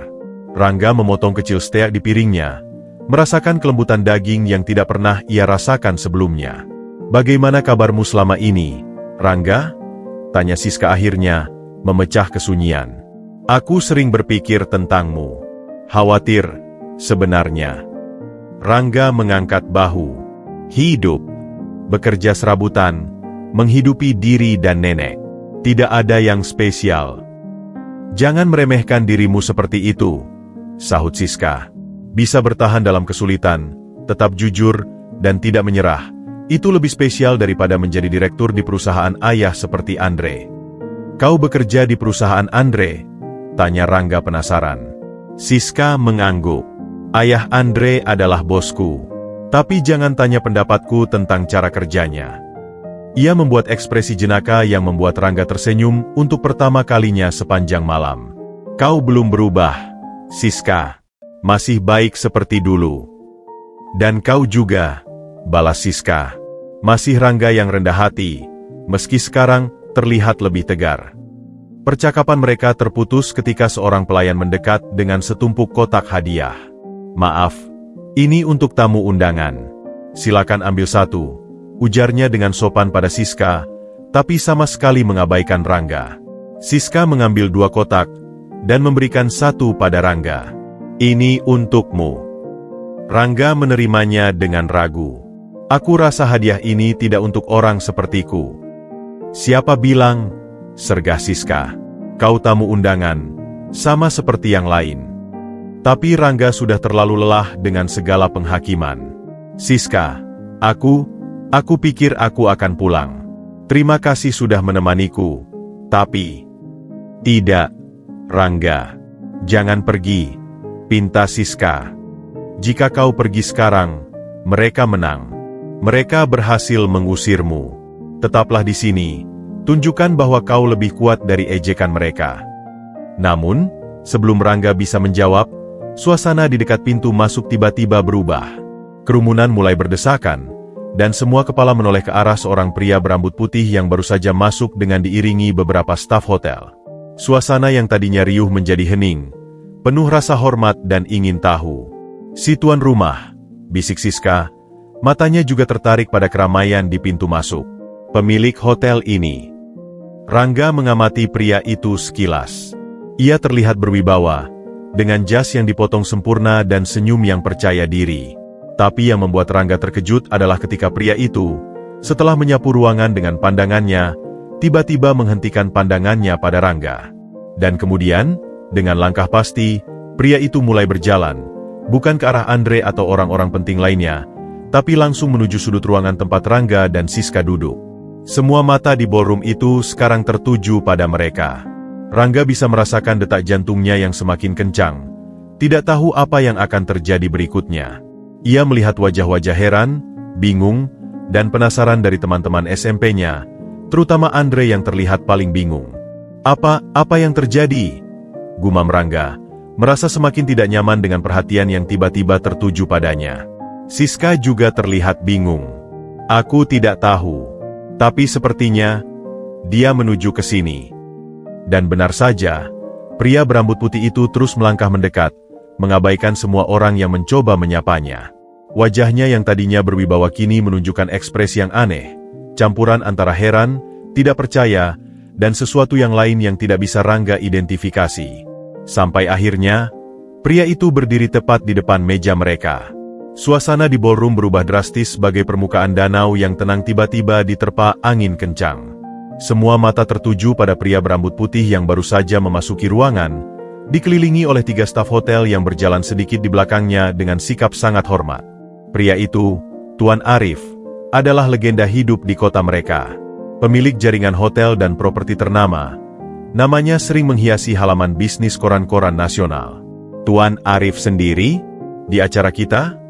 Rangga memotong kecil steak di piringnya, merasakan kelembutan daging yang tidak pernah ia rasakan sebelumnya. Bagaimana kabarmu selama ini, Rangga? Tanya Siska akhirnya, memecah kesunyian. Aku sering berpikir tentangmu. Khawatir, sebenarnya. Rangga mengangkat bahu. Hidup. Bekerja serabutan, menghidupi diri dan nenek. Tidak ada yang spesial. Jangan meremehkan dirimu seperti itu, sahut Siska. Bisa bertahan dalam kesulitan, tetap jujur, dan tidak menyerah. Itu lebih spesial daripada menjadi direktur di perusahaan ayah seperti Andre. Kau bekerja di perusahaan Andre? Tanya Rangga penasaran. Siska mengangguk. Ayah Andre adalah bosku. Tapi jangan tanya pendapatku tentang cara kerjanya. Ia membuat ekspresi jenaka yang membuat Rangga tersenyum untuk pertama kalinya sepanjang malam. Kau belum berubah, Siska. Masih baik seperti dulu. Dan kau juga, balas Siska. Masih Rangga yang rendah hati, meski sekarang terlihat lebih tegar. Percakapan mereka terputus ketika seorang pelayan mendekat dengan setumpuk kotak hadiah. Maaf, ini untuk tamu undangan. Silakan ambil satu, ujarnya dengan sopan pada Siska, tapi sama sekali mengabaikan Rangga. Siska mengambil 2 kotak, dan memberikan satu pada Rangga. Ini untukmu. Rangga menerimanya dengan ragu. Aku rasa hadiah ini tidak untuk orang sepertiku. Siapa bilang? Sergah Siska. Kau tamu undangan, sama seperti yang lain. Tapi Rangga sudah terlalu lelah dengan segala penghakiman. Siska, aku pikir aku akan pulang. Terima kasih sudah menemaniku. Tapi, tidak, Rangga. Jangan pergi, pinta Siska. Jika kau pergi sekarang, mereka menang. Mereka berhasil mengusirmu. Tetaplah di sini, tunjukkan bahwa kau lebih kuat dari ejekan mereka. Namun, sebelum Rangga bisa menjawab, suasana di dekat pintu masuk tiba-tiba berubah. Kerumunan mulai berdesakan, dan semua kepala menoleh ke arah seorang pria berambut putih yang baru saja masuk dengan diiringi beberapa staf hotel. Suasana yang tadinya riuh menjadi hening, penuh rasa hormat dan ingin tahu. Si tuan rumah, bisik Siska, matanya juga tertarik pada keramaian di pintu masuk. Pemilik hotel ini. Rangga mengamati pria itu sekilas. Ia terlihat berwibawa, dengan jas yang dipotong sempurna dan senyum yang percaya diri. Tapi yang membuat Rangga terkejut adalah ketika pria itu, setelah menyapu ruangan dengan pandangannya, tiba-tiba menghentikan pandangannya pada Rangga. Dan kemudian, dengan langkah pasti, pria itu mulai berjalan, bukan ke arah Andre atau orang-orang penting lainnya, tapi langsung menuju sudut ruangan tempat Rangga dan Siska duduk. Semua mata di ballroom itu sekarang tertuju pada mereka. Rangga bisa merasakan detak jantungnya yang semakin kencang. Tidak tahu apa yang akan terjadi berikutnya. Ia melihat wajah-wajah heran, bingung, dan penasaran dari teman-teman SMP-nya, terutama Andre yang terlihat paling bingung. Apa yang terjadi? Gumam Rangga, merasa semakin tidak nyaman dengan perhatian yang tiba-tiba tertuju padanya. Siska juga terlihat bingung. Aku tidak tahu. Tapi sepertinya, dia menuju ke sini. Dan benar saja, pria berambut putih itu terus melangkah mendekat, mengabaikan semua orang yang mencoba menyapanya. Wajahnya yang tadinya berwibawa kini menunjukkan ekspresi yang aneh, campuran antara heran, tidak percaya, dan sesuatu yang lain yang tidak bisa Rangga identifikasi. Sampai akhirnya, pria itu berdiri tepat di depan meja mereka. Suasana di ballroom berubah drastis bagai permukaan danau yang tenang tiba-tiba diterpa angin kencang. Semua mata tertuju pada pria berambut putih yang baru saja memasuki ruangan, dikelilingi oleh 3 staf hotel yang berjalan sedikit di belakangnya dengan sikap sangat hormat. Pria itu, Tuan Arif, adalah legenda hidup di kota mereka. Pemilik jaringan hotel dan properti ternama. Namanya sering menghiasi halaman bisnis koran-koran nasional. Tuan Arif sendiri? Di acara kita?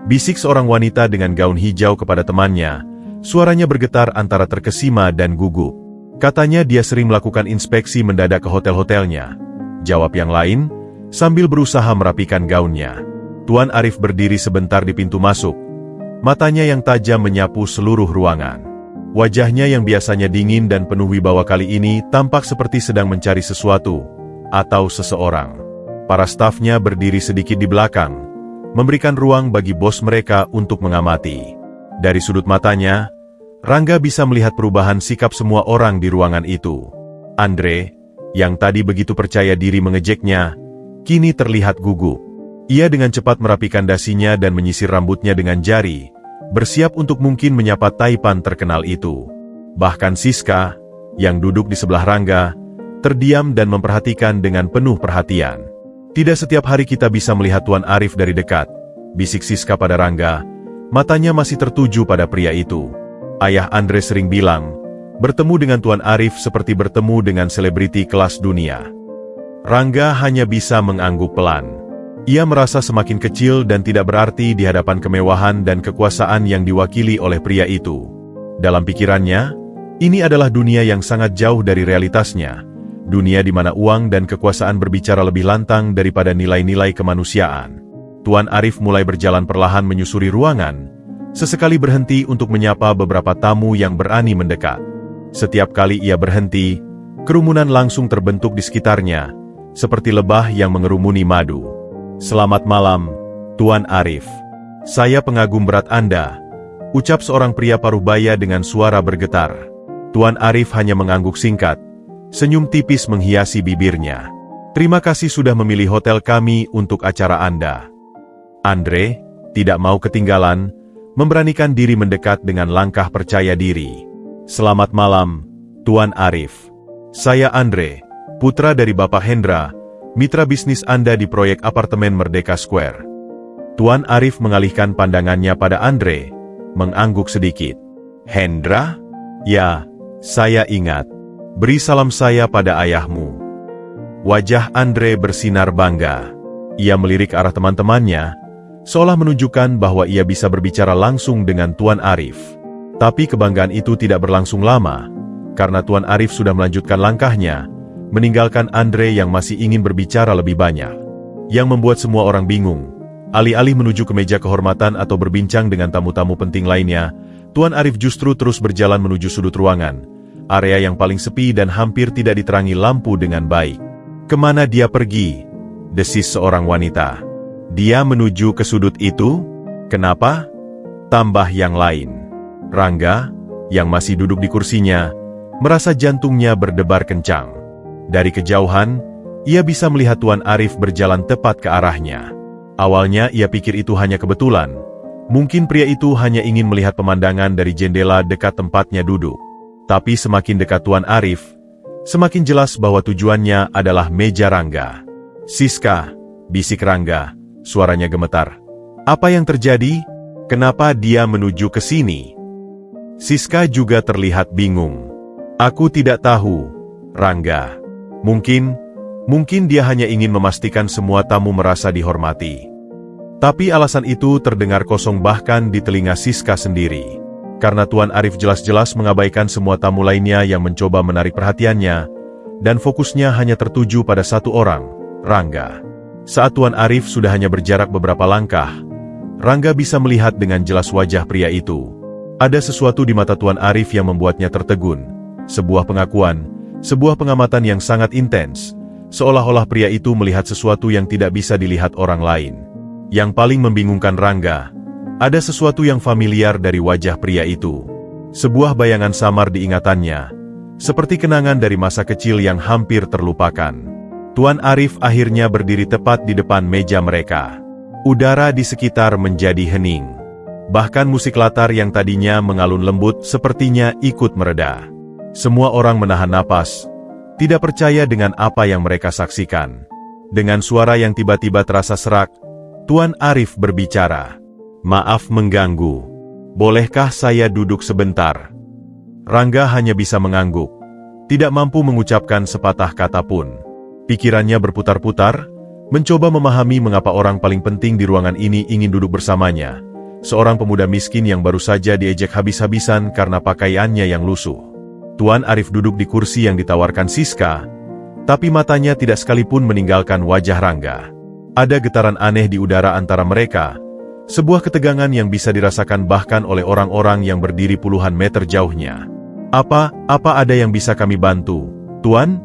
Bisik seorang wanita dengan gaun hijau kepada temannya, suaranya bergetar antara terkesima dan gugup. Katanya dia sering melakukan inspeksi mendadak ke hotel-hotelnya. Jawab yang lain, sambil berusaha merapikan gaunnya. Tuan Arif berdiri sebentar di pintu masuk. Matanya yang tajam menyapu seluruh ruangan. Wajahnya yang biasanya dingin dan penuh wibawa kali ini tampak seperti sedang mencari sesuatu, atau seseorang. Para stafnya berdiri sedikit di belakang, memberikan ruang bagi bos mereka untuk mengamati. Dari sudut matanya, Rangga bisa melihat perubahan sikap semua orang di ruangan itu. Andre, yang tadi begitu percaya diri mengejeknya, kini terlihat gugup. Ia dengan cepat merapikan dasinya dan menyisir rambutnya dengan jari, bersiap untuk mungkin menyapa taipan terkenal itu. Bahkan Siska, yang duduk di sebelah Rangga, terdiam dan memperhatikan dengan penuh perhatian. Tidak setiap hari kita bisa melihat Tuan Arif dari dekat, bisik Siska pada Rangga, matanya masih tertuju pada pria itu. Ayah Andre sering bilang, bertemu dengan Tuan Arif seperti bertemu dengan selebriti kelas dunia. Rangga hanya bisa mengangguk pelan. Ia merasa semakin kecil dan tidak berarti di hadapan kemewahan dan kekuasaan yang diwakili oleh pria itu. Dalam pikirannya, ini adalah dunia yang sangat jauh dari realitasnya. Dunia di mana uang dan kekuasaan berbicara lebih lantang daripada nilai-nilai kemanusiaan. Tuan Arif mulai berjalan perlahan menyusuri ruangan, sesekali berhenti untuk menyapa beberapa tamu yang berani mendekat. Setiap kali ia berhenti, kerumunan langsung terbentuk di sekitarnya, seperti lebah yang mengerumuni madu. Selamat malam, Tuan Arif. Saya pengagum berat Anda, ucap seorang pria paruh baya dengan suara bergetar. Tuan Arif hanya mengangguk singkat. Senyum tipis menghiasi bibirnya. Terima kasih sudah memilih hotel kami untuk acara Anda. Andre, tidak mau ketinggalan, memberanikan diri mendekat dengan langkah percaya diri. Selamat malam, Tuan Arif. Saya Andre, putra dari Bapak Hendra, mitra bisnis Anda di proyek apartemen Merdeka Square. Tuan Arif mengalihkan pandangannya pada Andre, mengangguk sedikit. Hendra? Ya, saya ingat. Beri salam saya pada ayahmu. Wajah Andre bersinar bangga. Ia melirik ke arah teman-temannya, seolah menunjukkan bahwa ia bisa berbicara langsung dengan Tuan Arif. Tapi kebanggaan itu tidak berlangsung lama, karena Tuan Arif sudah melanjutkan langkahnya, meninggalkan Andre yang masih ingin berbicara lebih banyak. Yang membuat semua orang bingung. Alih-alih menuju ke meja kehormatan atau berbincang dengan tamu-tamu penting lainnya, Tuan Arif justru terus berjalan menuju sudut ruangan. Area yang paling sepi dan hampir tidak diterangi lampu dengan baik. Kemana dia pergi? Desis seorang wanita. Dia menuju ke sudut itu? Kenapa? Tambah yang lain. Rangga, yang masih duduk di kursinya, merasa jantungnya berdebar kencang. Dari kejauhan, ia bisa melihat Tuan Arif berjalan tepat ke arahnya. Awalnya ia pikir itu hanya kebetulan. Mungkin pria itu hanya ingin melihat pemandangan dari jendela dekat tempatnya duduk. Tapi semakin dekat Tuan Arif, semakin jelas bahwa tujuannya adalah meja Rangga. Siska, bisik Rangga, suaranya gemetar. Apa yang terjadi? Kenapa dia menuju ke sini? Siska juga terlihat bingung. Aku tidak tahu, Rangga. Mungkin dia hanya ingin memastikan semua tamu merasa dihormati. Tapi alasan itu terdengar kosong bahkan di telinga Siska sendiri. Karena Tuan Arif jelas-jelas mengabaikan semua tamu lainnya yang mencoba menarik perhatiannya, dan fokusnya hanya tertuju pada satu orang, Rangga. Saat Tuan Arif sudah hanya berjarak beberapa langkah, Rangga bisa melihat dengan jelas wajah pria itu. Ada sesuatu di mata Tuan Arif yang membuatnya tertegun. Sebuah pengakuan, sebuah pengamatan yang sangat intens, seolah-olah pria itu melihat sesuatu yang tidak bisa dilihat orang lain. Yang paling membingungkan Rangga, ada sesuatu yang familiar dari wajah pria itu. Sebuah bayangan samar di ingatannya, seperti kenangan dari masa kecil yang hampir terlupakan. Tuan Arif akhirnya berdiri tepat di depan meja mereka. Udara di sekitar menjadi hening. Bahkan musik latar yang tadinya mengalun lembut sepertinya ikut mereda. Semua orang menahan napas, tidak percaya dengan apa yang mereka saksikan. Dengan suara yang tiba-tiba terasa serak, Tuan Arif berbicara. Maaf mengganggu. Bolehkah saya duduk sebentar? Rangga hanya bisa mengangguk, tidak mampu mengucapkan sepatah kata pun. Pikirannya berputar-putar, mencoba memahami mengapa orang paling penting di ruangan ini ingin duduk bersamanya. Seorang pemuda miskin yang baru saja diejek habis-habisan karena pakaiannya yang lusuh. Tuan Arif duduk di kursi yang ditawarkan Siska, tapi matanya tidak sekalipun meninggalkan wajah Rangga. Ada getaran aneh di udara antara mereka, sebuah ketegangan yang bisa dirasakan bahkan oleh orang-orang yang berdiri puluhan meter jauhnya. Apa ada yang bisa kami bantu, Tuan?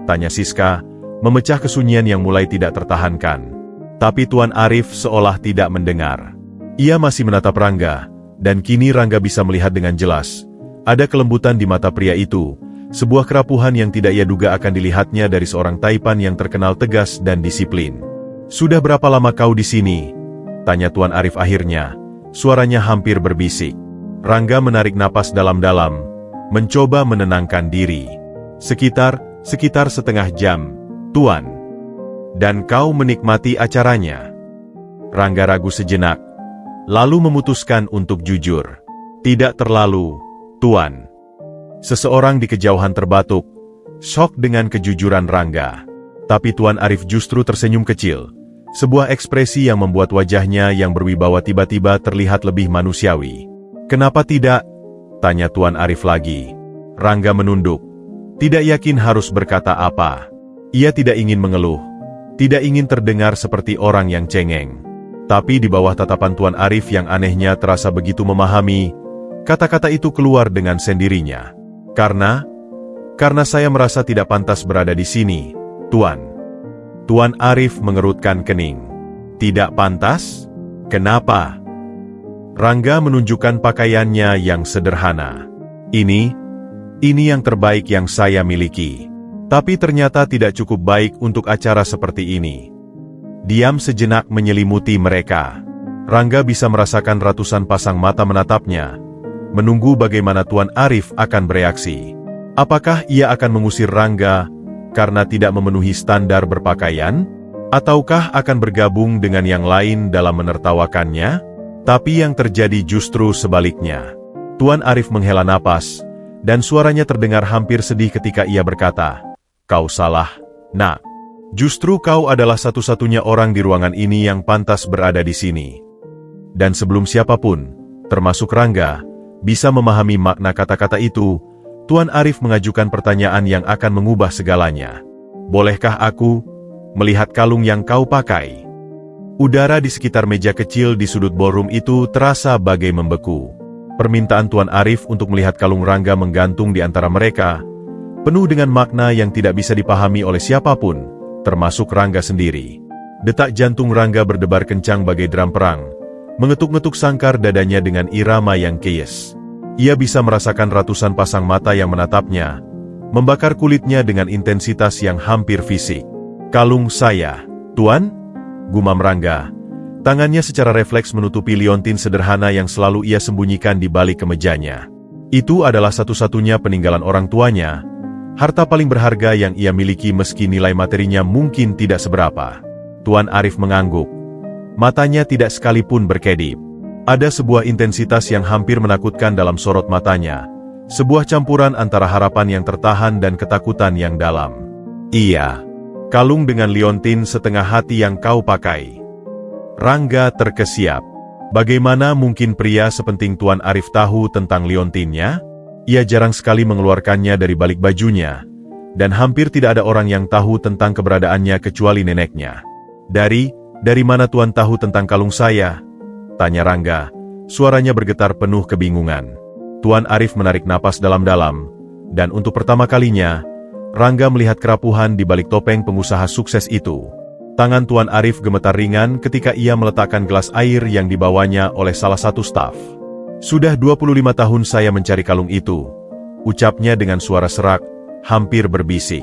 Tanya Siska, memecah kesunyian yang mulai tidak tertahankan. Tapi Tuan Arif seolah tidak mendengar. Ia masih menatap Rangga, dan kini Rangga bisa melihat dengan jelas. Ada kelembutan di mata pria itu, sebuah kerapuhan yang tidak ia duga akan dilihatnya dari seorang taipan yang terkenal tegas dan disiplin. Sudah berapa lama kau di sini? Tanya Tuan Arif akhirnya, suaranya hampir berbisik. Rangga menarik napas dalam-dalam, mencoba menenangkan diri. Sekitar setengah jam, Tuan. Dan kau menikmati acaranya? Rangga ragu sejenak, lalu memutuskan untuk jujur. Tidak terlalu, Tuan. Seseorang di kejauhan terbatuk, syok dengan kejujuran Rangga. Tapi Tuan Arif justru tersenyum kecil. Sebuah ekspresi yang membuat wajahnya yang berwibawa tiba-tiba terlihat lebih manusiawi. Kenapa tidak? Tanya Tuan Arif lagi. Rangga menunduk. Tidak yakin harus berkata apa. Ia tidak ingin mengeluh. Tidak ingin terdengar seperti orang yang cengeng. Tapi di bawah tatapan Tuan Arif yang anehnya terasa begitu memahami, kata-kata itu keluar dengan sendirinya. Karena saya merasa tidak pantas berada di sini, Tuan. Tuan Arif mengerutkan kening. Tidak pantas? Kenapa? Rangga menunjukkan pakaiannya yang sederhana. Ini yang terbaik yang saya miliki. Tapi ternyata tidak cukup baik untuk acara seperti ini. Diam sejenak menyelimuti mereka. Rangga bisa merasakan ratusan pasang mata menatapnya, menunggu bagaimana Tuan Arif akan bereaksi. Apakah ia akan mengusir Rangga karena tidak memenuhi standar berpakaian? Ataukah akan bergabung dengan yang lain dalam menertawakannya? Tapi yang terjadi justru sebaliknya. Tuan Arif menghela napas, dan suaranya terdengar hampir sedih ketika ia berkata, "Kau salah, Nak. Justru kau adalah satu-satunya orang di ruangan ini yang pantas berada di sini." Dan sebelum siapapun, termasuk Rangga, bisa memahami makna kata-kata itu, Tuan Arif mengajukan pertanyaan yang akan mengubah segalanya. "Bolehkah aku melihat kalung yang kau pakai?" Udara di sekitar meja kecil di sudut ballroom itu terasa bagai membeku. Permintaan Tuan Arif untuk melihat kalung Rangga menggantung di antara mereka, penuh dengan makna yang tidak bisa dipahami oleh siapapun, termasuk Rangga sendiri. Detak jantung Rangga berdebar kencang bagai drum perang, mengetuk-ngetuk sangkar dadanya dengan irama yang keyes. Ia bisa merasakan ratusan pasang mata yang menatapnya, membakar kulitnya dengan intensitas yang hampir fisik. "Kalung saya, Tuan?" gumam Rangga. Tangannya secara refleks menutupi liontin sederhana yang selalu ia sembunyikan di balik kemejanya. Itu adalah satu-satunya peninggalan orang tuanya, harta paling berharga yang ia miliki meski nilai materinya mungkin tidak seberapa. Tuan Arif mengangguk. Matanya tidak sekalipun berkedip. Ada sebuah intensitas yang hampir menakutkan dalam sorot matanya. Sebuah campuran antara harapan yang tertahan dan ketakutan yang dalam. Iya, kalung dengan liontin setengah hati yang kau pakai. Rangga terkesiap. Bagaimana mungkin pria sepenting Tuan Arif tahu tentang liontinnya? Ia jarang sekali mengeluarkannya dari balik bajunya, dan hampir tidak ada orang yang tahu tentang keberadaannya kecuali neneknya. Dari mana Tuan tahu tentang kalung saya? Tanya Rangga, suaranya bergetar penuh kebingungan. Tuan Arif menarik napas dalam-dalam, dan untuk pertama kalinya, Rangga melihat kerapuhan di balik topeng pengusaha sukses itu. Tangan Tuan Arif gemetar ringan ketika ia meletakkan gelas air yang dibawanya oleh salah satu staf. Sudah 25 tahun saya mencari kalung itu, ucapnya dengan suara serak, hampir berbisik.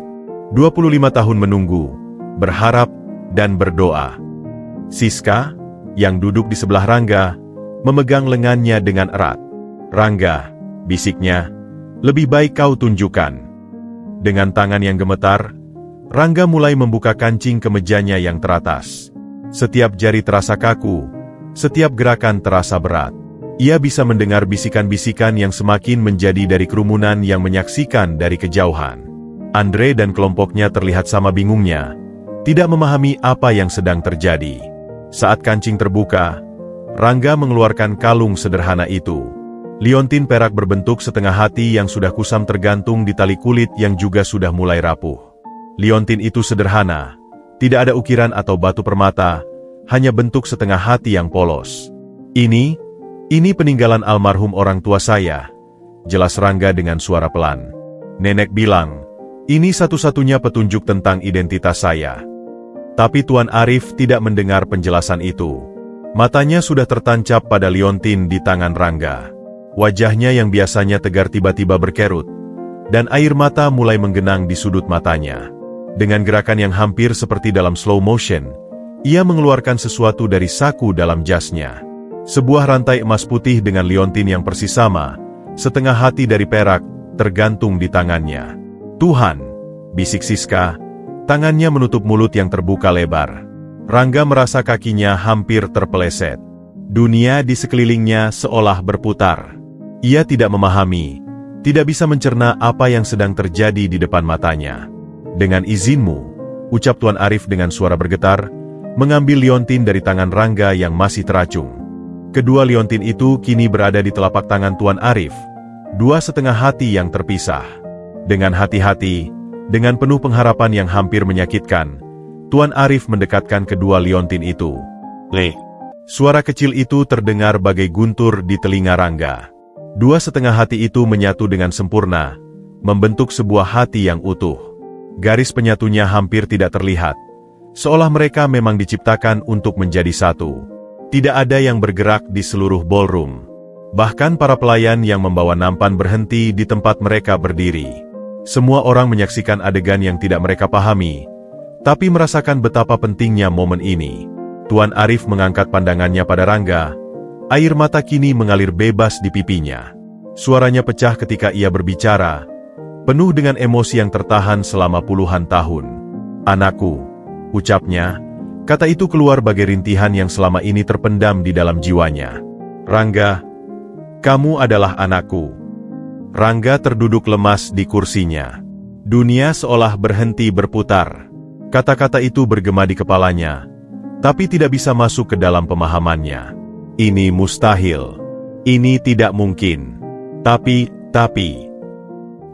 25 tahun menunggu, berharap, dan berdoa. Siska, yang duduk di sebelah Rangga, memegang lengannya dengan erat. Rangga, bisiknya, lebih baik kau tunjukkan. Dengan tangan yang gemetar, Rangga mulai membuka kancing kemejanya yang teratas. Setiap jari terasa kaku, setiap gerakan terasa berat. Ia bisa mendengar bisikan-bisikan yang semakin menjadi dari kerumunan yang menyaksikan dari kejauhan. Andre dan kelompoknya terlihat sama bingungnya, tidak memahami apa yang sedang terjadi. Saat kancing terbuka, Rangga mengeluarkan kalung sederhana itu. Liontin perak berbentuk setengah hati yang sudah kusam tergantung di tali kulit yang juga sudah mulai rapuh. Liontin itu sederhana, tidak ada ukiran atau batu permata, hanya bentuk setengah hati yang polos. Ini peninggalan almarhum orang tua saya, jelas Rangga dengan suara pelan. Nenek bilang, ini satu-satunya petunjuk tentang identitas saya. Tapi Tuan Arif tidak mendengar penjelasan itu. Matanya sudah tertancap pada liontin di tangan Rangga. Wajahnya yang biasanya tegar tiba-tiba berkerut, dan air mata mulai menggenang di sudut matanya. Dengan gerakan yang hampir seperti dalam slow motion, ia mengeluarkan sesuatu dari saku dalam jasnya. Sebuah rantai emas putih dengan liontin yang persis sama, setengah hati dari perak, tergantung di tangannya. Tuhan, bisik Siska, tangannya menutup mulut yang terbuka lebar. Rangga merasa kakinya hampir terpeleset. Dunia di sekelilingnya seolah berputar. Ia tidak memahami, tidak bisa mencerna apa yang sedang terjadi di depan matanya. Dengan izinmu, ucap Tuan Arif dengan suara bergetar, mengambil liontin dari tangan Rangga yang masih teracung. Kedua liontin itu kini berada di telapak tangan Tuan Arif, dua setengah hati yang terpisah. Dengan hati-hati, dengan penuh pengharapan yang hampir menyakitkan, Tuan Arif mendekatkan kedua liontin itu. Suara kecil itu terdengar bagai guntur di telinga Rangga. Dua setengah hati itu menyatu dengan sempurna, membentuk sebuah hati yang utuh. Garis penyatunya hampir tidak terlihat, seolah mereka memang diciptakan untuk menjadi satu. Tidak ada yang bergerak di seluruh ballroom. Bahkan para pelayan yang membawa nampan berhenti di tempat mereka berdiri. Semua orang menyaksikan adegan yang tidak mereka pahami, tapi merasakan betapa pentingnya momen ini. Tuan Arif mengangkat pandangannya pada Rangga. Air mata kini mengalir bebas di pipinya. Suaranya pecah ketika ia berbicara, penuh dengan emosi yang tertahan selama puluhan tahun. Anakku, ucapnya, kata itu keluar bagai rintihan yang selama ini terpendam di dalam jiwanya. Rangga, kamu adalah anakku. Rangga terduduk lemas di kursinya. Dunia seolah berhenti berputar. Kata-kata itu bergema di kepalanya, tapi tidak bisa masuk ke dalam pemahamannya. Ini mustahil. Ini tidak mungkin. Tapi...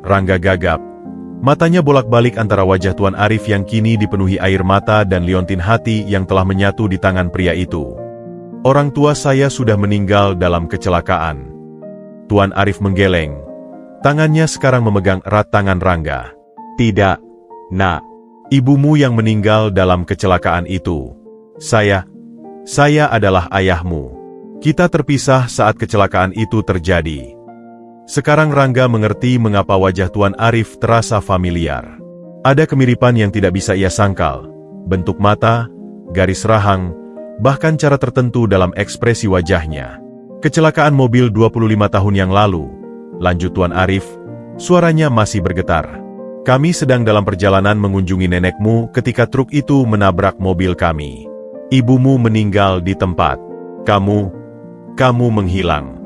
Rangga gagap. Matanya bolak-balik antara wajah Tuan Arif yang kini dipenuhi air mata dan liontin hati yang telah menyatu di tangan pria itu. Orang tua saya sudah meninggal dalam kecelakaan. Tuan Arif menggeleng. Tangannya sekarang memegang erat tangan Rangga. Tidak, nak. Ibumu yang meninggal dalam kecelakaan itu. Saya adalah ayahmu. Kita terpisah saat kecelakaan itu terjadi. Sekarang Rangga mengerti mengapa wajah Tuan Arif terasa familiar. Ada kemiripan yang tidak bisa ia sangkal. Bentuk mata, garis rahang, bahkan cara tertentu dalam ekspresi wajahnya. Kecelakaan mobil 25 tahun yang lalu, lanjut Tuan Arif, suaranya masih bergetar. Kami sedang dalam perjalanan mengunjungi nenekmu ketika truk itu menabrak mobil kami. Ibumu meninggal di tempat. kamu menghilang.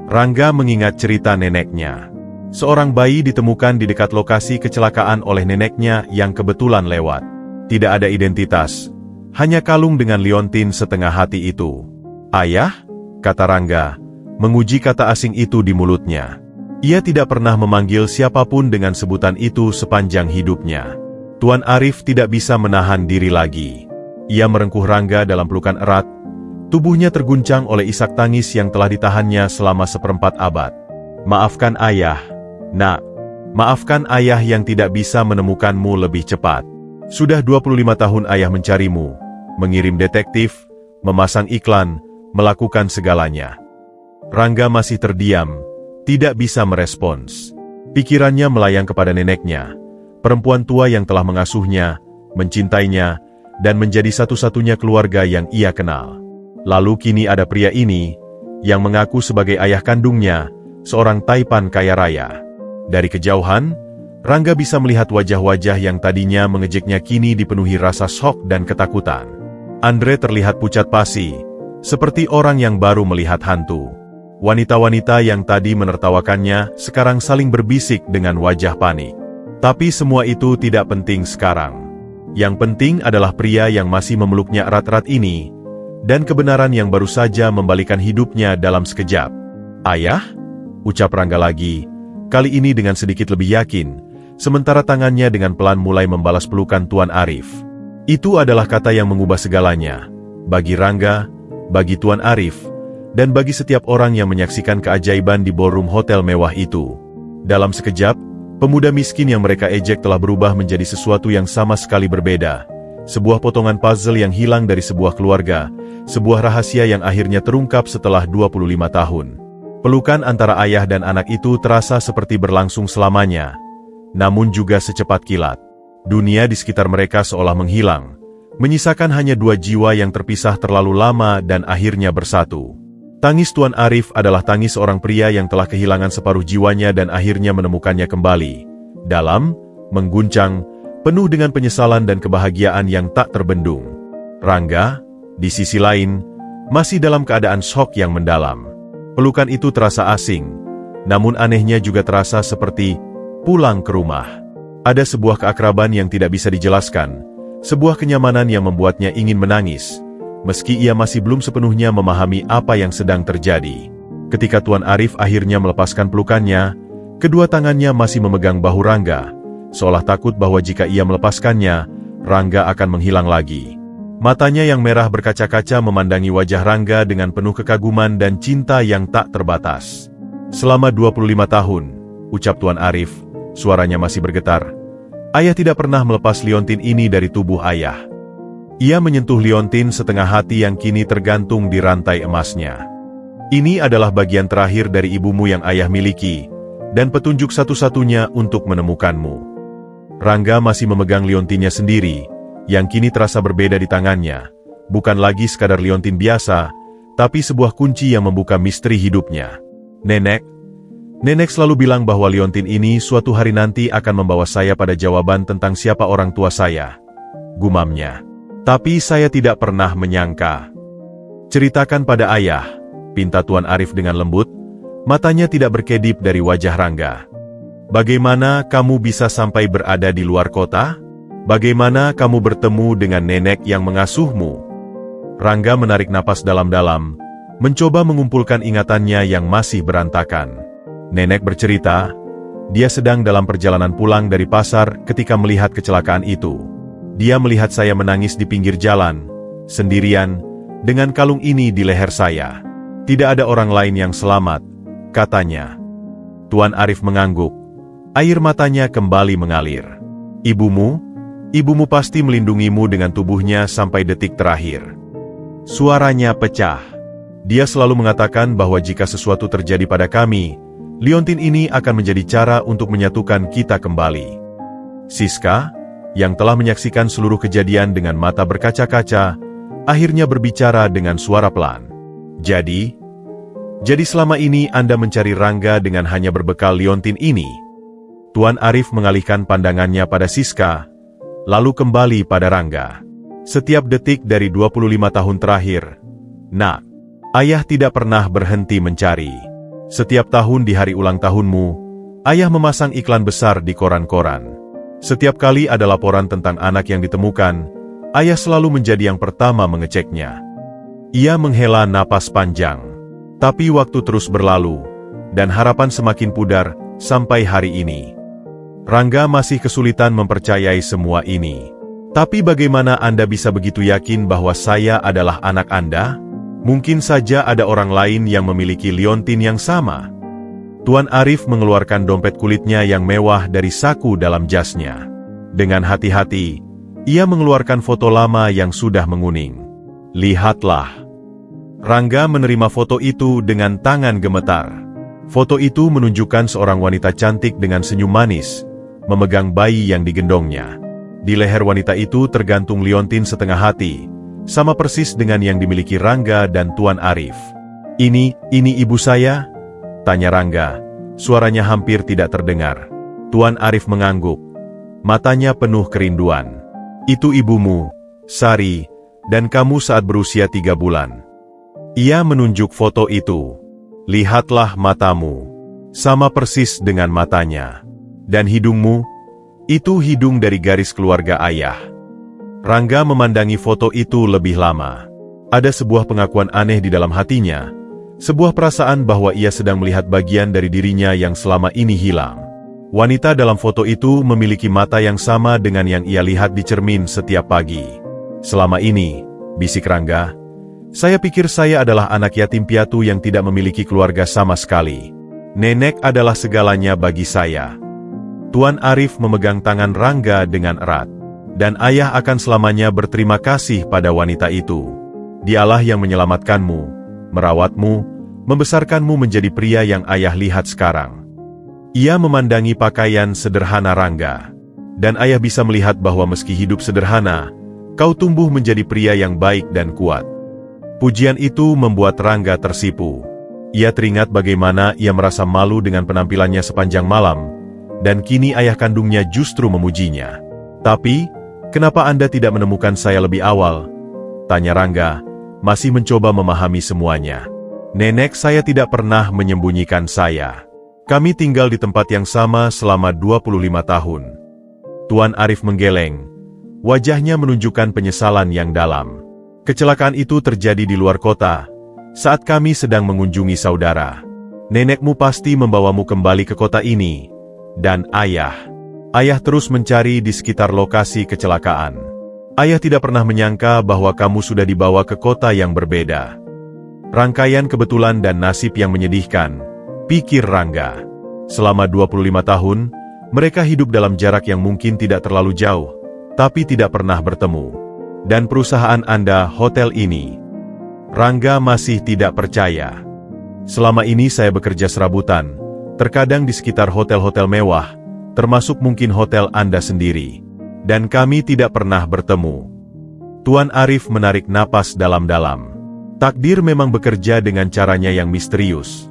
Rangga mengingat cerita neneknya. Seorang bayi ditemukan di dekat lokasi kecelakaan oleh neneknya yang kebetulan lewat. Tidak ada identitas, hanya kalung dengan liontin setengah hati itu. Ayah, kata Rangga, menguji kata asing itu di mulutnya. Ia tidak pernah memanggil siapapun dengan sebutan itu sepanjang hidupnya. Tuan Arif tidak bisa menahan diri lagi. Ia merengkuh Rangga dalam pelukan erat. Tubuhnya terguncang oleh isak tangis yang telah ditahannya selama 1/4 abad. Maafkan ayah, nak. Maafkan ayah yang tidak bisa menemukanmu lebih cepat. Sudah 25 tahun ayah mencarimu, mengirim detektif, memasang iklan, melakukan segalanya. Rangga masih terdiam, tidak bisa merespons. Pikirannya melayang kepada neneknya, perempuan tua yang telah mengasuhnya, mencintainya, dan menjadi satu-satunya keluarga yang ia kenal. Lalu kini ada pria ini, yang mengaku sebagai ayah kandungnya, seorang taipan kaya raya. Dari kejauhan, Rangga bisa melihat wajah-wajah yang tadinya mengejeknya kini dipenuhi rasa syok dan ketakutan. Andre terlihat pucat pasi, seperti orang yang baru melihat hantu. Wanita-wanita yang tadi menertawakannya sekarang saling berbisik dengan wajah panik. Tapi semua itu tidak penting sekarang. Yang penting adalah pria yang masih memeluknya erat-erat ini, dan kebenaran yang baru saja membalikan hidupnya dalam sekejap. Ayah? Ucap Rangga lagi, kali ini dengan sedikit lebih yakin, sementara tangannya dengan pelan mulai membalas pelukan Tuan Arif. Itu adalah kata yang mengubah segalanya, bagi Rangga, bagi Tuan Arif, dan bagi setiap orang yang menyaksikan keajaiban di ballroom hotel mewah itu. Dalam sekejap, pemuda miskin yang mereka ejek telah berubah menjadi sesuatu yang sama sekali berbeda. Sebuah potongan puzzle yang hilang dari sebuah keluarga, sebuah rahasia yang akhirnya terungkap setelah 25 tahun. Pelukan antara ayah dan anak itu terasa seperti berlangsung selamanya, namun juga secepat kilat. Dunia di sekitar mereka seolah menghilang, menyisakan hanya dua jiwa yang terpisah terlalu lama dan akhirnya bersatu. Tangis Tuan Arif adalah tangis seorang pria yang telah kehilangan separuh jiwanya dan akhirnya menemukannya kembali. Dalam, mengguncang, penuh dengan penyesalan dan kebahagiaan yang tak terbendung. Rangga, di sisi lain, masih dalam keadaan syok yang mendalam. Pelukan itu terasa asing, namun anehnya juga terasa seperti pulang ke rumah. Ada sebuah keakraban yang tidak bisa dijelaskan, sebuah kenyamanan yang membuatnya ingin menangis, meski ia masih belum sepenuhnya memahami apa yang sedang terjadi. Ketika Tuan Arif akhirnya melepaskan pelukannya, kedua tangannya masih memegang bahu Rangga, seolah takut bahwa jika ia melepaskannya, Rangga akan menghilang lagi. Matanya yang merah berkaca-kaca memandangi wajah Rangga dengan penuh kekaguman dan cinta yang tak terbatas. Selama 25 tahun, ucap Tuan Arif, suaranya masih bergetar, ayah tidak pernah melepas liontin ini dari tubuh ayah. Ia menyentuh liontin setengah hati yang kini tergantung di rantai emasnya. Ini adalah bagian terakhir dari ibumu yang ayah miliki, dan petunjuk satu-satunya untuk menemukanmu. Rangga masih memegang liontinnya sendiri, yang kini terasa berbeda di tangannya, bukan lagi sekadar liontin biasa, tapi sebuah kunci yang membuka misteri hidupnya. Nenek selalu bilang bahwa liontin ini suatu hari nanti akan membawa saya pada jawaban tentang siapa orang tua saya, gumamnya. Tapi saya tidak pernah menyangka. Ceritakan pada ayah, pinta Tuan Arif dengan lembut, matanya tidak berkedip dari wajah Rangga. Bagaimana kamu bisa sampai berada di luar kota? Bagaimana kamu bertemu dengan nenek yang mengasuhmu? Rangga menarik napas dalam-dalam, mencoba mengumpulkan ingatannya yang masih berantakan. Nenek bercerita, dia sedang dalam perjalanan pulang dari pasar ketika melihat kecelakaan itu. Dia melihat saya menangis di pinggir jalan, sendirian, dengan kalung ini di leher saya. Tidak ada orang lain yang selamat, katanya. Tuan Arif mengangguk. Air matanya kembali mengalir. Ibumu pasti melindungimu dengan tubuhnya sampai detik terakhir. Suaranya pecah. Dia selalu mengatakan bahwa jika sesuatu terjadi pada kami, liontin ini akan menjadi cara untuk menyatukan kita kembali. Siska, yang telah menyaksikan seluruh kejadian dengan mata berkaca-kaca, akhirnya berbicara dengan suara pelan. Jadi selama ini Anda mencari Rangga dengan hanya berbekal liontin ini? Tuan Arif mengalihkan pandangannya pada Siska, lalu kembali pada Rangga. Setiap detik dari 25 tahun terakhir, nak, Ayah tidak pernah berhenti mencari. Setiap tahun di hari ulang tahunmu, ayah memasang iklan besar di koran-koran. Setiap kali ada laporan tentang anak yang ditemukan, ayah selalu menjadi yang pertama mengeceknya. Ia menghela napas panjang. Tapi waktu terus berlalu, dan harapan semakin pudar sampai hari ini. Rangga masih kesulitan mempercayai semua ini. Tapi bagaimana Anda bisa begitu yakin bahwa saya adalah anak Anda? Mungkin saja ada orang lain yang memiliki liontin yang sama. Tuan Arif mengeluarkan dompet kulitnya yang mewah dari saku dalam jasnya. Dengan hati-hati, ia mengeluarkan foto lama yang sudah menguning. Lihatlah. Rangga menerima foto itu dengan tangan gemetar. Foto itu menunjukkan seorang wanita cantik dengan senyum manis, memegang bayi yang digendongnya. Di leher wanita itu tergantung liontin setengah hati, sama persis dengan yang dimiliki Rangga dan Tuan Arif. Ini ibu saya? Tanya Rangga. Suaranya hampir tidak terdengar. Tuan Arif mengangguk. Matanya penuh kerinduan. Itu ibumu, Sari, dan kamu saat berusia 3 bulan. Ia menunjuk foto itu. Lihatlah matamu. Sama persis dengan matanya. Dan hidungmu, itu hidung dari garis keluarga ayah. Rangga memandangi foto itu lebih lama. Ada sebuah pengakuan aneh di dalam hatinya, sebuah perasaan bahwa ia sedang melihat bagian dari dirinya yang selama ini hilang. Wanita dalam foto itu memiliki mata yang sama dengan yang ia lihat di cermin setiap pagi. Selama ini, bisik Rangga, saya pikir saya adalah anak yatim piatu yang tidak memiliki keluarga sama sekali. Nenek adalah segalanya bagi saya. Tuan Arif memegang tangan Rangga dengan erat. Dan ayah akan selamanya berterima kasih pada wanita itu. Dialah yang menyelamatkanmu, merawatmu, membesarkanmu menjadi pria yang ayah lihat sekarang. Ia memandangi pakaian sederhana Rangga. Dan ayah bisa melihat bahwa meski hidup sederhana, kau tumbuh menjadi pria yang baik dan kuat. Pujian itu membuat Rangga tersipu. Ia teringat bagaimana ia merasa malu dengan penampilannya sepanjang malam, dan kini ayah kandungnya justru memujinya. Tapi, kenapa Anda tidak menemukan saya lebih awal? Tanya Rangga, masih mencoba memahami semuanya. Nenek saya tidak pernah menyembunyikan saya. Kami tinggal di tempat yang sama selama 25 tahun. Tuan Arif menggeleng. Wajahnya menunjukkan penyesalan yang dalam. Kecelakaan itu terjadi di luar kota, saat kami sedang mengunjungi saudara. Nenekmu pasti membawamu kembali ke kota ini. Dan ayah terus mencari di sekitar lokasi kecelakaan. Ayah tidak pernah menyangka bahwa kamu sudah dibawa ke kota yang berbeda. Rangkaian kebetulan dan nasib yang menyedihkan, pikir Rangga. Selama 25 tahun, mereka hidup dalam jarak yang mungkin tidak terlalu jauh, tapi tidak pernah bertemu. Dan perusahaan Anda, hotel ini. Rangga masih tidak percaya. Selama ini saya bekerja serabutan, terkadang di sekitar hotel-hotel mewah, termasuk mungkin hotel Anda sendiri. Dan kami tidak pernah bertemu. Tuan Arif menarik napas dalam-dalam. Takdir memang bekerja dengan caranya yang misterius.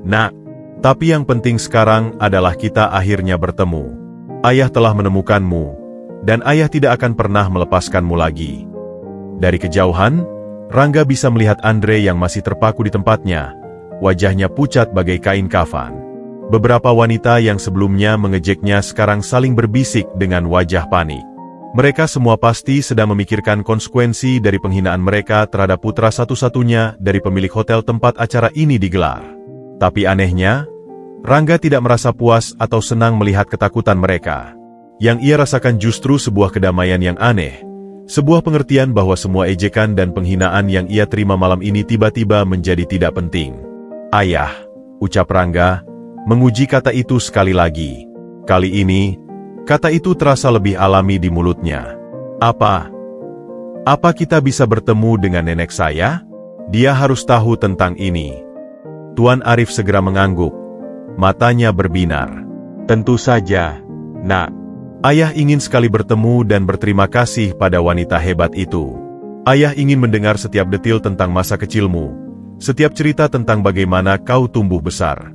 Nak, tapi yang penting sekarang adalah kita akhirnya bertemu. Ayah telah menemukanmu, dan ayah tidak akan pernah melepaskanmu lagi. Dari kejauhan, Rangga bisa melihat Andre yang masih terpaku di tempatnya. Wajahnya pucat bagai kain kafan. Beberapa wanita yang sebelumnya mengejeknya sekarang saling berbisik dengan wajah panik. Mereka semua pasti sedang memikirkan konsekuensi dari penghinaan mereka terhadap putra satu-satunya dari pemilik hotel tempat acara ini digelar. Tapi anehnya, Rangga tidak merasa puas atau senang melihat ketakutan mereka. Yang ia rasakan justru sebuah kedamaian yang aneh. Sebuah pengertian bahwa semua ejekan dan penghinaan yang ia terima malam ini tiba-tiba menjadi tidak penting. Ayah, ucap Rangga, menguji kata itu sekali lagi. Kali ini, kata itu terasa lebih alami di mulutnya. Apa kita bisa bertemu dengan nenek saya? Dia harus tahu tentang ini. Tuan Arif segera mengangguk. Matanya berbinar. Tentu saja, Nak. Ayah ingin sekali bertemu dan berterima kasih pada wanita hebat itu. Ayah ingin mendengar setiap detil tentang masa kecilmu, setiap cerita tentang bagaimana kau tumbuh besar.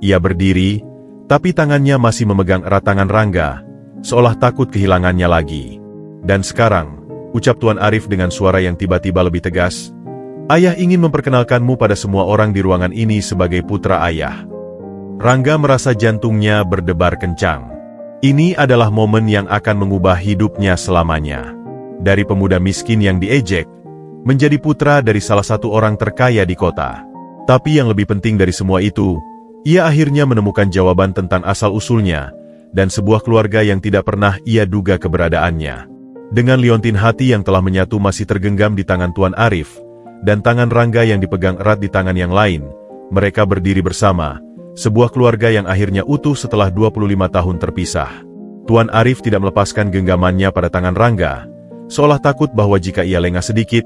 Ia berdiri, tapi tangannya masih memegang erat tangan Rangga, seolah takut kehilangannya lagi. Dan sekarang, ucap Tuan Arif dengan suara yang tiba-tiba lebih tegas, Ayah ingin memperkenalkanmu pada semua orang di ruangan ini sebagai putra ayah. Rangga merasa jantungnya berdebar kencang. Ini adalah momen yang akan mengubah hidupnya selamanya. Dari pemuda miskin yang diejek, menjadi putra dari salah satu orang terkaya di kota. Tapi yang lebih penting dari semua itu, ia akhirnya menemukan jawaban tentang asal-usulnya, dan sebuah keluarga yang tidak pernah ia duga keberadaannya. Dengan liontin hati yang telah menyatu masih tergenggam di tangan Tuan Arif, dan tangan Rangga yang dipegang erat di tangan yang lain, mereka berdiri bersama, sebuah keluarga yang akhirnya utuh setelah 25 tahun terpisah. Tuan Arif tidak melepaskan genggamannya pada tangan Rangga, seolah takut bahwa jika ia lengah sedikit,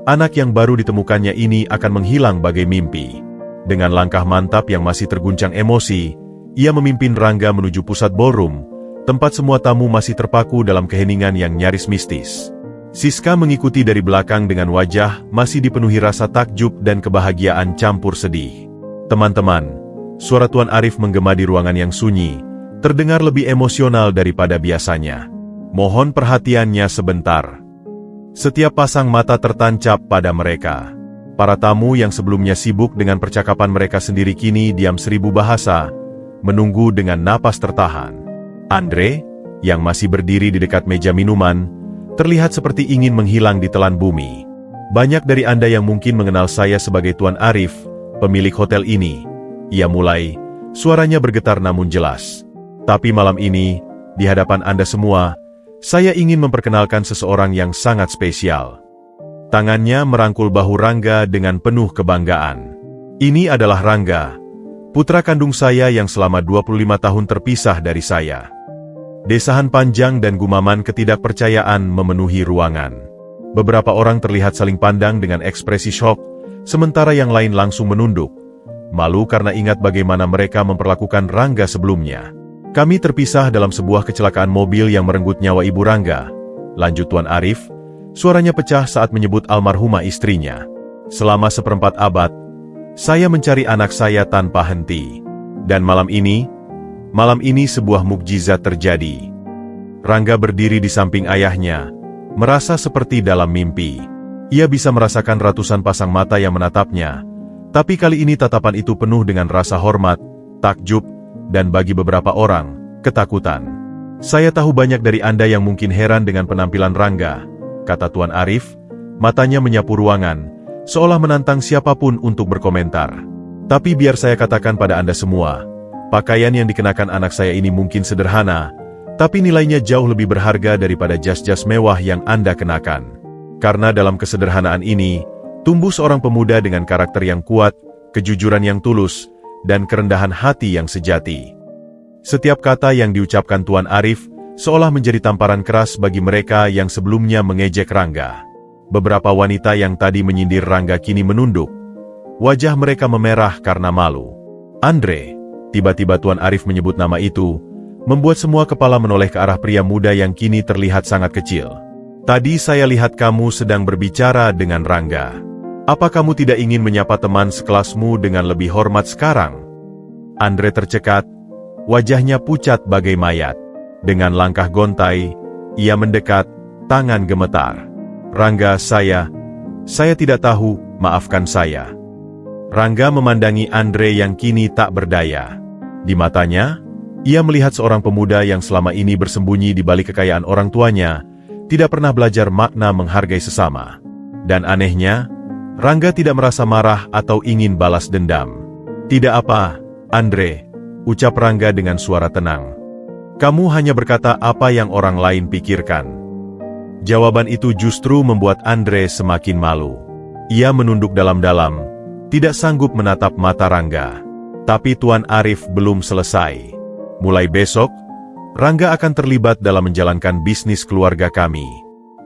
anak yang baru ditemukannya ini akan menghilang bagai mimpi. Dengan langkah mantap yang masih terguncang emosi, ia memimpin Rangga menuju pusat ballroom, tempat semua tamu masih terpaku dalam keheningan yang nyaris mistis. Siska mengikuti dari belakang dengan wajah masih dipenuhi rasa takjub dan kebahagiaan campur sedih. Teman-teman, suara Tuan Arif menggema di ruangan yang sunyi, terdengar lebih emosional daripada biasanya. Mohon perhatiannya sebentar. Setiap pasang mata tertancap pada mereka. Para tamu yang sebelumnya sibuk dengan percakapan mereka sendiri kini diam 1000 bahasa, menunggu dengan napas tertahan. Andre, yang masih berdiri di dekat meja minuman, terlihat seperti ingin menghilang di telan bumi. Banyak dari Anda yang mungkin mengenal saya sebagai Tuan Arif, pemilik hotel ini. Ia mulai, suaranya bergetar namun jelas. Tapi malam ini, di hadapan Anda semua, saya ingin memperkenalkan seseorang yang sangat spesial. Tangannya merangkul bahu Rangga dengan penuh kebanggaan. Ini adalah Rangga, putra kandung saya yang selama 25 tahun terpisah dari saya. Desahan panjang dan gumaman ketidakpercayaan memenuhi ruangan. Beberapa orang terlihat saling pandang dengan ekspresi syok, sementara yang lain langsung menunduk. Malu karena ingat bagaimana mereka memperlakukan Rangga sebelumnya. Kami terpisah dalam sebuah kecelakaan mobil yang merenggut nyawa ibu Rangga. Lanjut Tuan Arif, suaranya pecah saat menyebut almarhumah istrinya. Selama 1/4 abad, saya mencari anak saya tanpa henti. Dan malam ini sebuah mukjizat terjadi. Rangga berdiri di samping ayahnya, merasa seperti dalam mimpi. Ia bisa merasakan ratusan pasang mata yang menatapnya. Tapi kali ini tatapan itu penuh dengan rasa hormat, takjub, dan bagi beberapa orang, ketakutan. Saya tahu banyak dari Anda yang mungkin heran dengan penampilan Rangga, kata Tuan Arif, matanya menyapu ruangan, seolah menantang siapapun untuk berkomentar. Tapi biar saya katakan pada Anda semua, pakaian yang dikenakan anak saya ini mungkin sederhana, tapi nilainya jauh lebih berharga daripada jas-jas mewah yang Anda kenakan. Karena dalam kesederhanaan ini, tumbuh seorang pemuda dengan karakter yang kuat, kejujuran yang tulus, dan kerendahan hati yang sejati. Setiap kata yang diucapkan Tuan Arif, seolah menjadi tamparan keras bagi mereka yang sebelumnya mengejek Rangga. Beberapa wanita yang tadi menyindir Rangga kini menunduk. Wajah mereka memerah karena malu. Andre, tiba-tiba Tuan Arif menyebut nama itu, membuat semua kepala menoleh ke arah pria muda yang kini terlihat sangat kecil. Tadi saya lihat kamu sedang berbicara dengan Rangga. Apa kamu tidak ingin menyapa teman sekelasmu dengan lebih hormat sekarang? Andre tercekat, wajahnya pucat bagai mayat. Dengan langkah gontai, ia mendekat, tangan gemetar. Rangga, saya tidak tahu, maafkan saya. Rangga memandangi Andre yang kini tak berdaya. Di matanya, ia melihat seorang pemuda yang selama ini bersembunyi di balik kekayaan orang tuanya, tidak pernah belajar makna menghargai sesama. Dan anehnya, Rangga tidak merasa marah atau ingin balas dendam. Tidak apa, Andre, ucap Rangga dengan suara tenang. Kamu hanya berkata apa yang orang lain pikirkan. Jawaban itu justru membuat Andre semakin malu. Ia menunduk dalam-dalam, tidak sanggup menatap mata Rangga. Tapi Tuan Arif belum selesai. Mulai besok, Rangga akan terlibat dalam menjalankan bisnis keluarga kami.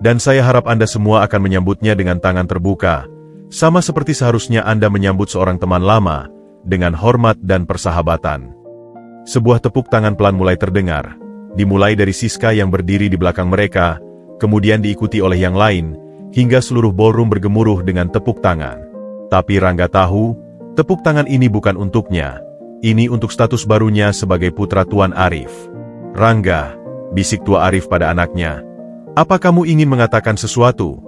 Dan saya harap Anda semua akan menyambutnya dengan tangan terbuka, sama seperti seharusnya Anda menyambut seorang teman lama, dengan hormat dan persahabatan. Sebuah tepuk tangan pelan mulai terdengar, dimulai dari Siska yang berdiri di belakang mereka, kemudian diikuti oleh yang lain, hingga seluruh ballroom bergemuruh dengan tepuk tangan. Tapi Rangga tahu, tepuk tangan ini bukan untuknya, ini untuk status barunya sebagai putra Tuan Arif. Rangga, bisik Tua Arif pada anaknya, apa kamu ingin mengatakan sesuatu?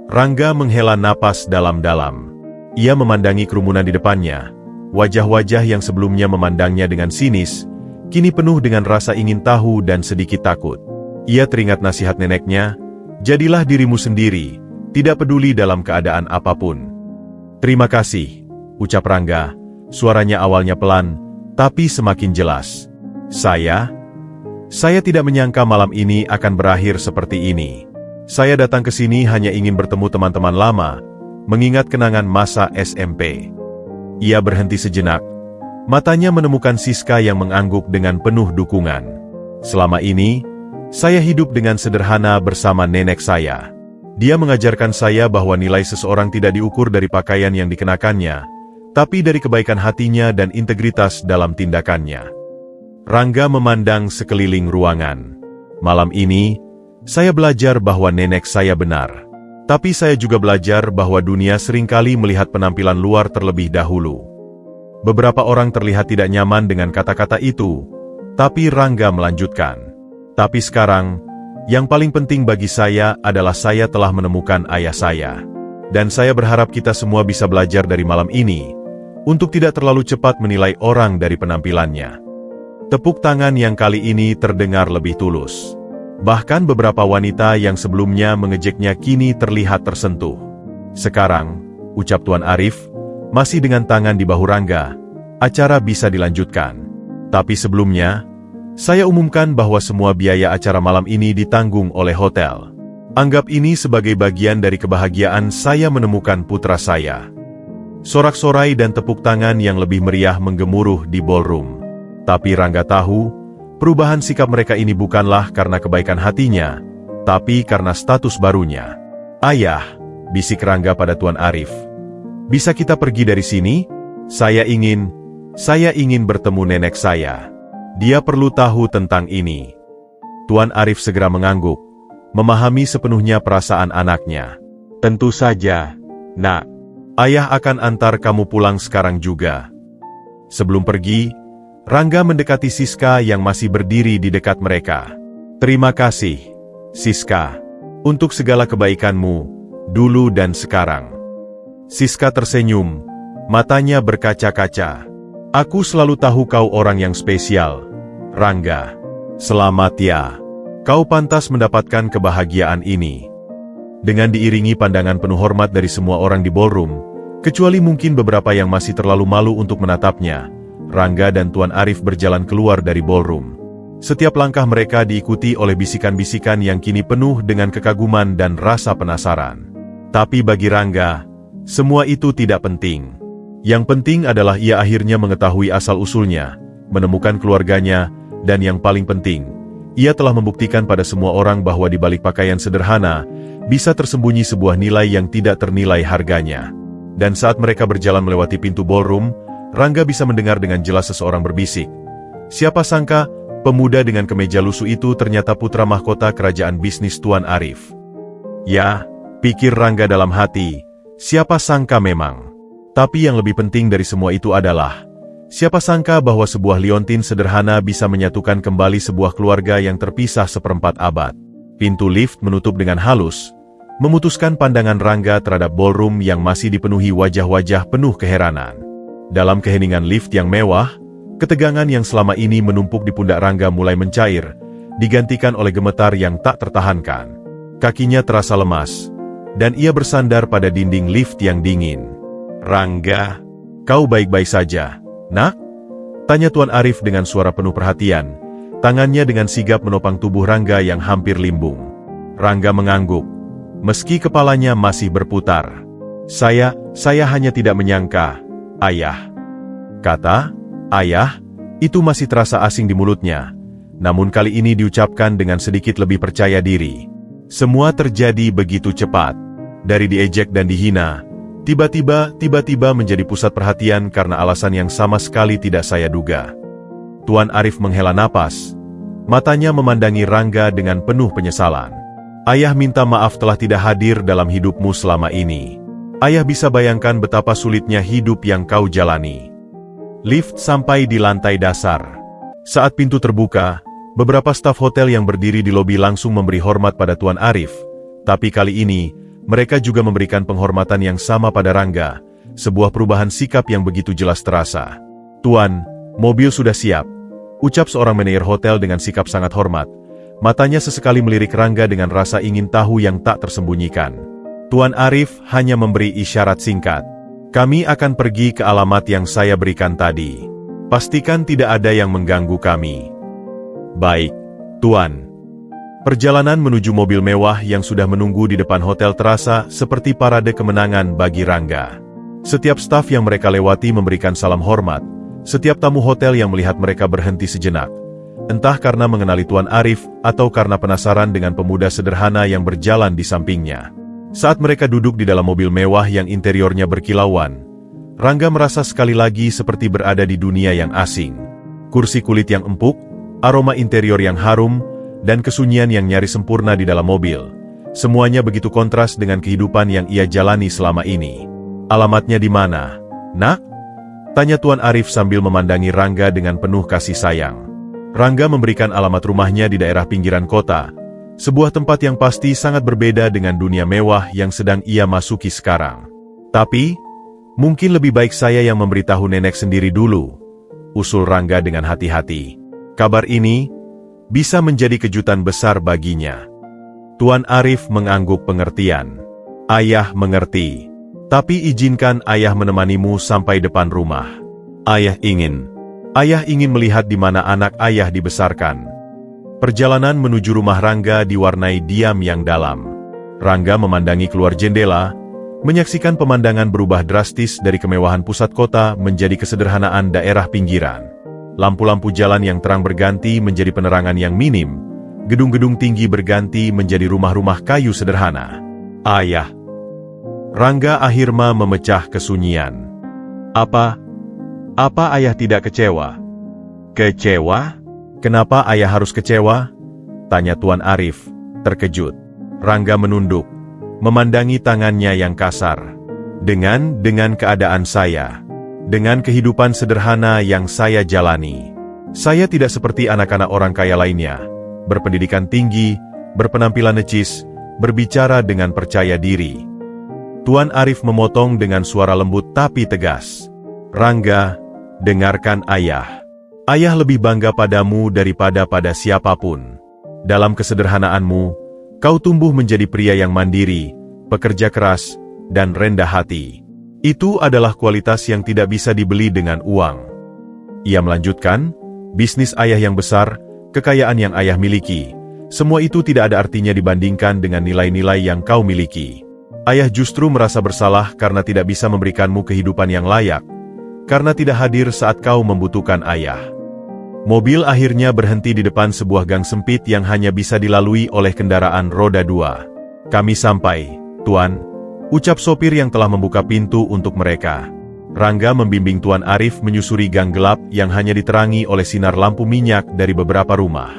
Rangga menghela napas dalam-dalam. Ia memandangi kerumunan di depannya. Wajah-wajah yang sebelumnya memandangnya dengan sinis, kini penuh dengan rasa ingin tahu dan sedikit takut. Ia teringat nasihat neneknya, jadilah dirimu sendiri, tidak peduli dalam keadaan apapun. Terima kasih, ucap Rangga. Suaranya awalnya pelan, tapi semakin jelas. Saya tidak menyangka malam ini akan berakhir seperti ini. Saya datang ke sini hanya ingin bertemu teman-teman lama, mengingat kenangan masa SMP. Ia berhenti sejenak. Matanya menemukan Siska yang mengangguk dengan penuh dukungan. Selama ini, saya hidup dengan sederhana bersama nenek saya. Dia mengajarkan saya bahwa nilai seseorang tidak diukur dari pakaian yang dikenakannya, tapi dari kebaikan hatinya dan integritas dalam tindakannya. Rangga memandang sekeliling ruangan. Malam ini, saya belajar bahwa nenek saya benar. Tapi saya juga belajar bahwa dunia seringkali melihat penampilan luar terlebih dahulu. Beberapa orang terlihat tidak nyaman dengan kata-kata itu, tapi Rangga melanjutkan. Tapi sekarang, yang paling penting bagi saya adalah saya telah menemukan ayah saya. Dan saya berharap kita semua bisa belajar dari malam ini, untuk tidak terlalu cepat menilai orang dari penampilannya. Tepuk tangan yang kali ini terdengar lebih tulus. Bahkan beberapa wanita yang sebelumnya mengejeknya kini terlihat tersentuh. Sekarang, ucap Tuan Arif, masih dengan tangan di bahu Rangga, acara bisa dilanjutkan. Tapi sebelumnya, saya umumkan bahwa semua biaya acara malam ini ditanggung oleh hotel. Anggap ini sebagai bagian dari kebahagiaan saya menemukan putra saya. Sorak-sorai dan tepuk tangan yang lebih meriah menggemuruh di ballroom. Tapi Rangga tahu, perubahan sikap mereka ini bukanlah karena kebaikan hatinya, tapi karena status barunya. Ayah, bisik Rangga pada Tuan Arif. Bisa kita pergi dari sini? Saya ingin bertemu nenek saya. Dia perlu tahu tentang ini. Tuan Arif segera mengangguk, memahami sepenuhnya perasaan anaknya. Tentu saja, Nak. Ayah akan antar kamu pulang sekarang juga. Sebelum pergi, Rangga mendekati Siska yang masih berdiri di dekat mereka. Terima kasih, Siska, untuk segala kebaikanmu, dulu dan sekarang. Siska tersenyum, matanya berkaca-kaca. Aku selalu tahu kau orang yang spesial, Rangga. Selamat ya. Kau pantas mendapatkan kebahagiaan ini. Dengan diiringi pandangan penuh hormat dari semua orang di ballroom, kecuali mungkin beberapa yang masih terlalu malu untuk menatapnya, Rangga dan Tuan Arif berjalan keluar dari ballroom. Setiap langkah mereka diikuti oleh bisikan-bisikan yang kini penuh dengan kekaguman dan rasa penasaran. Tapi bagi Rangga, semua itu tidak penting. Yang penting adalah ia akhirnya mengetahui asal-usulnya, menemukan keluarganya, dan yang paling penting, ia telah membuktikan pada semua orang bahwa di balik pakaian sederhana, bisa tersembunyi sebuah nilai yang tidak ternilai harganya. Dan saat mereka berjalan melewati pintu ballroom, Rangga bisa mendengar dengan jelas seseorang berbisik. Siapa sangka, pemuda dengan kemeja lusuh itu ternyata putra mahkota kerajaan bisnis Tuan Arif. Ya, pikir Rangga dalam hati, siapa sangka memang. Tapi yang lebih penting dari semua itu adalah, siapa sangka bahwa sebuah liontin sederhana bisa menyatukan kembali sebuah keluarga yang terpisah seperempat abad. Pintu lift menutup dengan halus, memutuskan pandangan Rangga terhadap ballroom yang masih dipenuhi wajah-wajah penuh keheranan. Dalam keheningan lift yang mewah, ketegangan yang selama ini menumpuk di pundak Rangga mulai mencair, digantikan oleh gemetar yang tak tertahankan. Kakinya terasa lemas, dan ia bersandar pada dinding lift yang dingin. Rangga, kau baik-baik saja, Nak? Tanya Tuan Arif dengan suara penuh perhatian, tangannya dengan sigap menopang tubuh Rangga yang hampir limbung. Rangga mengangguk, meski kepalanya masih berputar. Saya hanya tidak menyangka, Ayah. Kata, ayah, itu masih terasa asing di mulutnya, namun kali ini diucapkan dengan sedikit lebih percaya diri. Semua terjadi begitu cepat. Dari diejek dan dihina, tiba-tiba menjadi pusat perhatian karena alasan yang sama sekali tidak saya duga. Tuan Arif menghela napas, matanya memandangi Rangga dengan penuh penyesalan. Ayah minta maaf telah tidak hadir dalam hidupmu selama ini. Ayah bisa bayangkan betapa sulitnya hidup yang kau jalani. Lift sampai di lantai dasar. Saat pintu terbuka, beberapa staf hotel yang berdiri di lobi langsung memberi hormat pada Tuan Arif. Tapi kali ini, Mereka juga memberikan penghormatan yang sama pada Rangga, sebuah perubahan sikap yang begitu jelas terasa. "Tuan, mobil sudah siap," ucap seorang manajer hotel dengan sikap sangat hormat. Matanya sesekali melirik Rangga dengan rasa ingin tahu yang tak tersembunyikan. Tuan Arif hanya memberi isyarat singkat. "Kami akan pergi ke alamat yang saya berikan tadi. Pastikan tidak ada yang mengganggu kami." "Baik, Tuan." Perjalanan menuju mobil mewah yang sudah menunggu di depan hotel terasa seperti parade kemenangan bagi Rangga. Setiap staf yang mereka lewati memberikan salam hormat. Setiap tamu hotel yang melihat mereka berhenti sejenak. Entah karena mengenali Tuan Arif atau karena penasaran dengan pemuda sederhana yang berjalan di sampingnya. Saat mereka duduk di dalam mobil mewah yang interiornya berkilauan, Rangga merasa sekali lagi seperti berada di dunia yang asing. Kursi kulit yang empuk, aroma interior yang harum, dan kesunyian yang nyaris sempurna di dalam mobil. Semuanya begitu kontras dengan kehidupan yang ia jalani selama ini. "Alamatnya di mana, Nak?" tanya Tuan Arif sambil memandangi Rangga dengan penuh kasih sayang. Rangga memberikan alamat rumahnya di daerah pinggiran kota, sebuah tempat yang pasti sangat berbeda dengan dunia mewah yang sedang ia masuki sekarang. "Tapi, mungkin lebih baik saya yang memberitahu nenek sendiri dulu," usul Rangga dengan hati-hati. Kabar ini bisa menjadi kejutan besar baginya. Tuan Arif mengangguk pengertian. "Ayah mengerti. Tapi izinkan ayah menemanimu sampai depan rumah. Ayah ingin melihat di mana anak ayah dibesarkan." Perjalanan menuju rumah Rangga diwarnai diam yang dalam. Rangga memandangi keluar jendela, menyaksikan pemandangan berubah drastis dari kemewahan pusat kota menjadi kesederhanaan daerah pinggiran. Lampu-lampu jalan yang terang berganti menjadi penerangan yang minim, gedung-gedung tinggi berganti menjadi rumah-rumah kayu sederhana. "Ayah." Rangga akhirnya memecah kesunyian. Apa ayah tidak kecewa?" "Kecewa? Kenapa ayah harus kecewa?" tanya Tuan Arif, terkejut. Rangga menunduk, memandangi tangannya yang kasar. Dengan keadaan saya. Dengan kehidupan sederhana yang saya jalani. Saya tidak seperti anak-anak orang kaya lainnya. Berpendidikan tinggi, berpenampilan necis, berbicara dengan percaya diri. Tuan Arif memotong dengan suara lembut tapi tegas. "Rangga, dengarkan ayah. Ayah lebih bangga padamu daripada pada siapapun. Dalam kesederhanaanmu, kau tumbuh menjadi pria yang mandiri, pekerja keras, dan rendah hati. Itu adalah kualitas yang tidak bisa dibeli dengan uang." Ia melanjutkan, "Bisnis ayah yang besar, kekayaan yang ayah miliki, semua itu tidak ada artinya dibandingkan dengan nilai-nilai yang kau miliki. Ayah justru merasa bersalah karena tidak bisa memberikanmu kehidupan yang layak, karena tidak hadir saat kau membutuhkan ayah." Mobil akhirnya berhenti di depan sebuah gang sempit yang hanya bisa dilalui oleh kendaraan roda 2. "Kami sampai, Tuan," ucap sopir yang telah membuka pintu untuk mereka. Rangga membimbing Tuan Arif menyusuri gang gelap yang hanya diterangi oleh sinar lampu minyak dari beberapa rumah.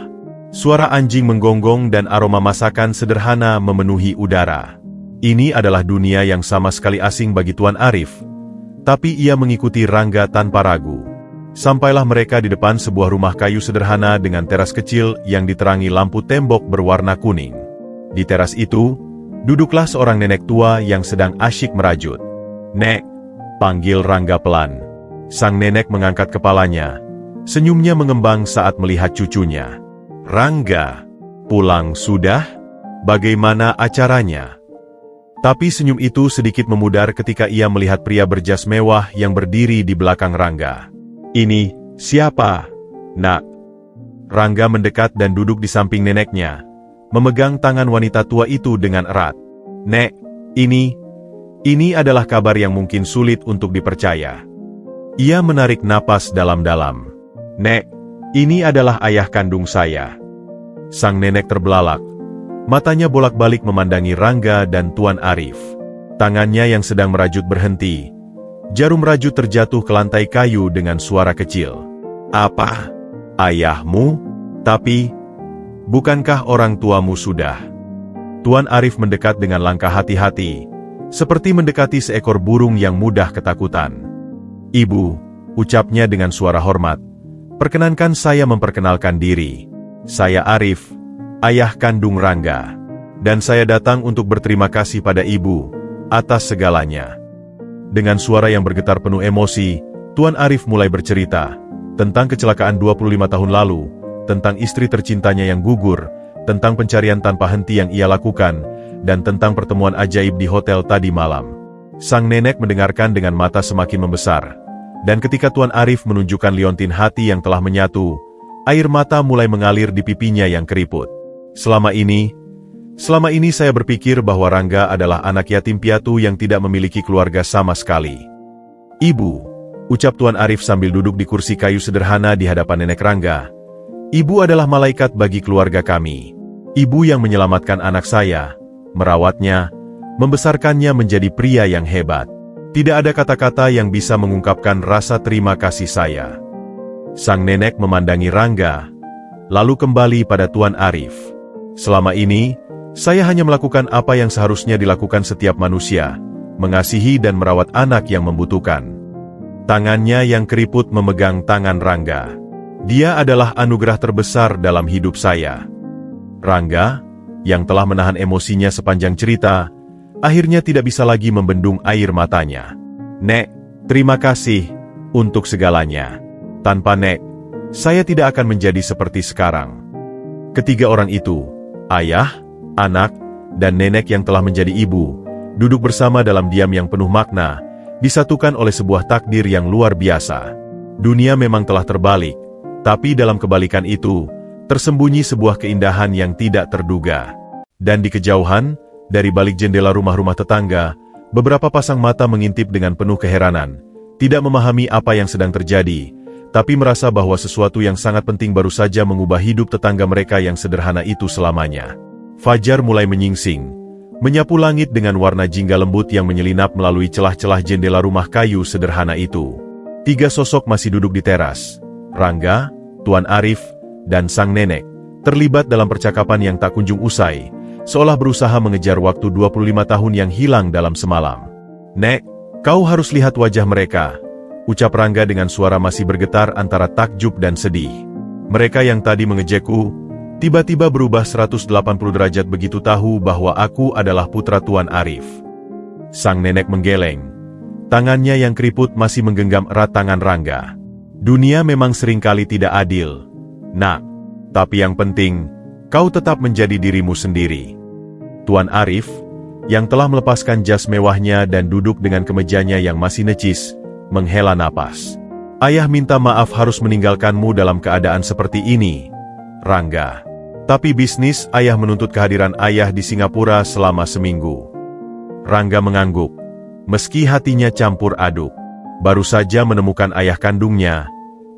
Suara anjing menggonggong dan aroma masakan sederhana memenuhi udara. Ini adalah dunia yang sama sekali asing bagi Tuan Arif, tapi ia mengikuti Rangga tanpa ragu. Sampailah mereka di depan sebuah rumah kayu sederhana dengan teras kecil yang diterangi lampu tembok berwarna kuning. Di teras itu, duduklah seorang nenek tua yang sedang asyik merajut. "Nek," panggil Rangga pelan. Sang nenek mengangkat kepalanya, senyumnya mengembang saat melihat cucunya. "Rangga, pulang sudah? Bagaimana acaranya?" Tapi senyum itu sedikit memudar ketika ia melihat pria berjas mewah yang berdiri di belakang Rangga. "Ini, siapa, Nak?" Rangga mendekat dan duduk di samping neneknya, memegang tangan wanita tua itu dengan erat. "Nek, ini adalah kabar yang mungkin sulit untuk dipercaya." Ia menarik napas dalam-dalam. "Nek, ini adalah ayah kandung saya." Sang nenek terbelalak. Matanya bolak-balik memandangi Rangga dan Tuan Arif. Tangannya yang sedang merajut berhenti. Jarum rajut terjatuh ke lantai kayu dengan suara kecil. "Apa? Ayahmu? Tapi, bukankah orang tuamu sudah?" Tuan Arif mendekat dengan langkah hati-hati, seperti mendekati seekor burung yang mudah ketakutan. "Ibu," ucapnya dengan suara hormat, "perkenankan saya memperkenalkan diri. Saya Arif, ayah kandung Rangga." Dan saya datang untuk berterima kasih pada Ibu atas segalanya. Dengan suara yang bergetar penuh emosi, Tuan Arif mulai bercerita tentang kecelakaan 25 tahun lalu, tentang istri tercintanya yang gugur, tentang pencarian tanpa henti yang ia lakukan, dan tentang pertemuan ajaib di hotel tadi malam. Sang nenek mendengarkan dengan mata semakin membesar. Dan ketika Tuan Arif menunjukkan liontin hati yang telah menyatu, air mata mulai mengalir di pipinya yang keriput. Selama ini saya berpikir bahwa Rangga adalah anak yatim piatu yang tidak memiliki keluarga sama sekali. Ibu, ucap Tuan Arif sambil duduk di kursi kayu sederhana di hadapan nenek Rangga. Ibu adalah malaikat bagi keluarga kami. Ibu yang menyelamatkan anak saya, merawatnya, membesarkannya menjadi pria yang hebat. Tidak ada kata-kata yang bisa mengungkapkan rasa terima kasih saya. Sang nenek memandangi Rangga, lalu kembali pada Tuan Arif. Selama ini, saya hanya melakukan apa yang seharusnya dilakukan setiap manusia, mengasihi dan merawat anak yang membutuhkan. Tangannya yang keriput memegang tangan Rangga. Dia adalah anugerah terbesar dalam hidup saya. Rangga, yang telah menahan emosinya sepanjang cerita, akhirnya tidak bisa lagi membendung air matanya. Nek, terima kasih untuk segalanya. Tanpa Nek, saya tidak akan menjadi seperti sekarang. Ketiga orang itu, ayah, anak, dan nenek yang telah menjadi ibu, duduk bersama dalam diam yang penuh makna, disatukan oleh sebuah takdir yang luar biasa. Dunia memang telah terbalik, tapi dalam kebalikan itu, tersembunyi sebuah keindahan yang tidak terduga. Dan di kejauhan, dari balik jendela rumah-rumah tetangga, beberapa pasang mata mengintip dengan penuh keheranan, tidak memahami apa yang sedang terjadi, tapi merasa bahwa sesuatu yang sangat penting baru saja mengubah hidup tetangga mereka yang sederhana itu selamanya. Fajar mulai menyingsing, menyapu langit dengan warna jingga lembut yang menyelinap melalui celah-celah jendela rumah kayu sederhana itu. Tiga sosok masih duduk di teras. Rangga, Tuan Arif, dan sang nenek, terlibat dalam percakapan yang tak kunjung usai, seolah berusaha mengejar waktu 25 tahun yang hilang dalam semalam. Nek, kau harus lihat wajah mereka, ucap Rangga dengan suara masih bergetar antara takjub dan sedih. Mereka yang tadi mengejekku, tiba-tiba berubah 180 derajat begitu tahu bahwa aku adalah putra Tuan Arif. Sang nenek menggeleng. Tangannya yang keriput masih menggenggam erat tangan Rangga. Dunia memang seringkali tidak adil, Nak. Tapi yang penting, kau tetap menjadi dirimu sendiri. Tuan Arif, yang telah melepaskan jas mewahnya dan duduk dengan kemejanya yang masih necis, menghela napas. Ayah minta maaf harus meninggalkanmu dalam keadaan seperti ini, Rangga. Tapi bisnis ayah menuntut kehadiran ayah di Singapura selama seminggu. Rangga mengangguk, meski hatinya campur aduk. Baru saja menemukan ayah kandungnya,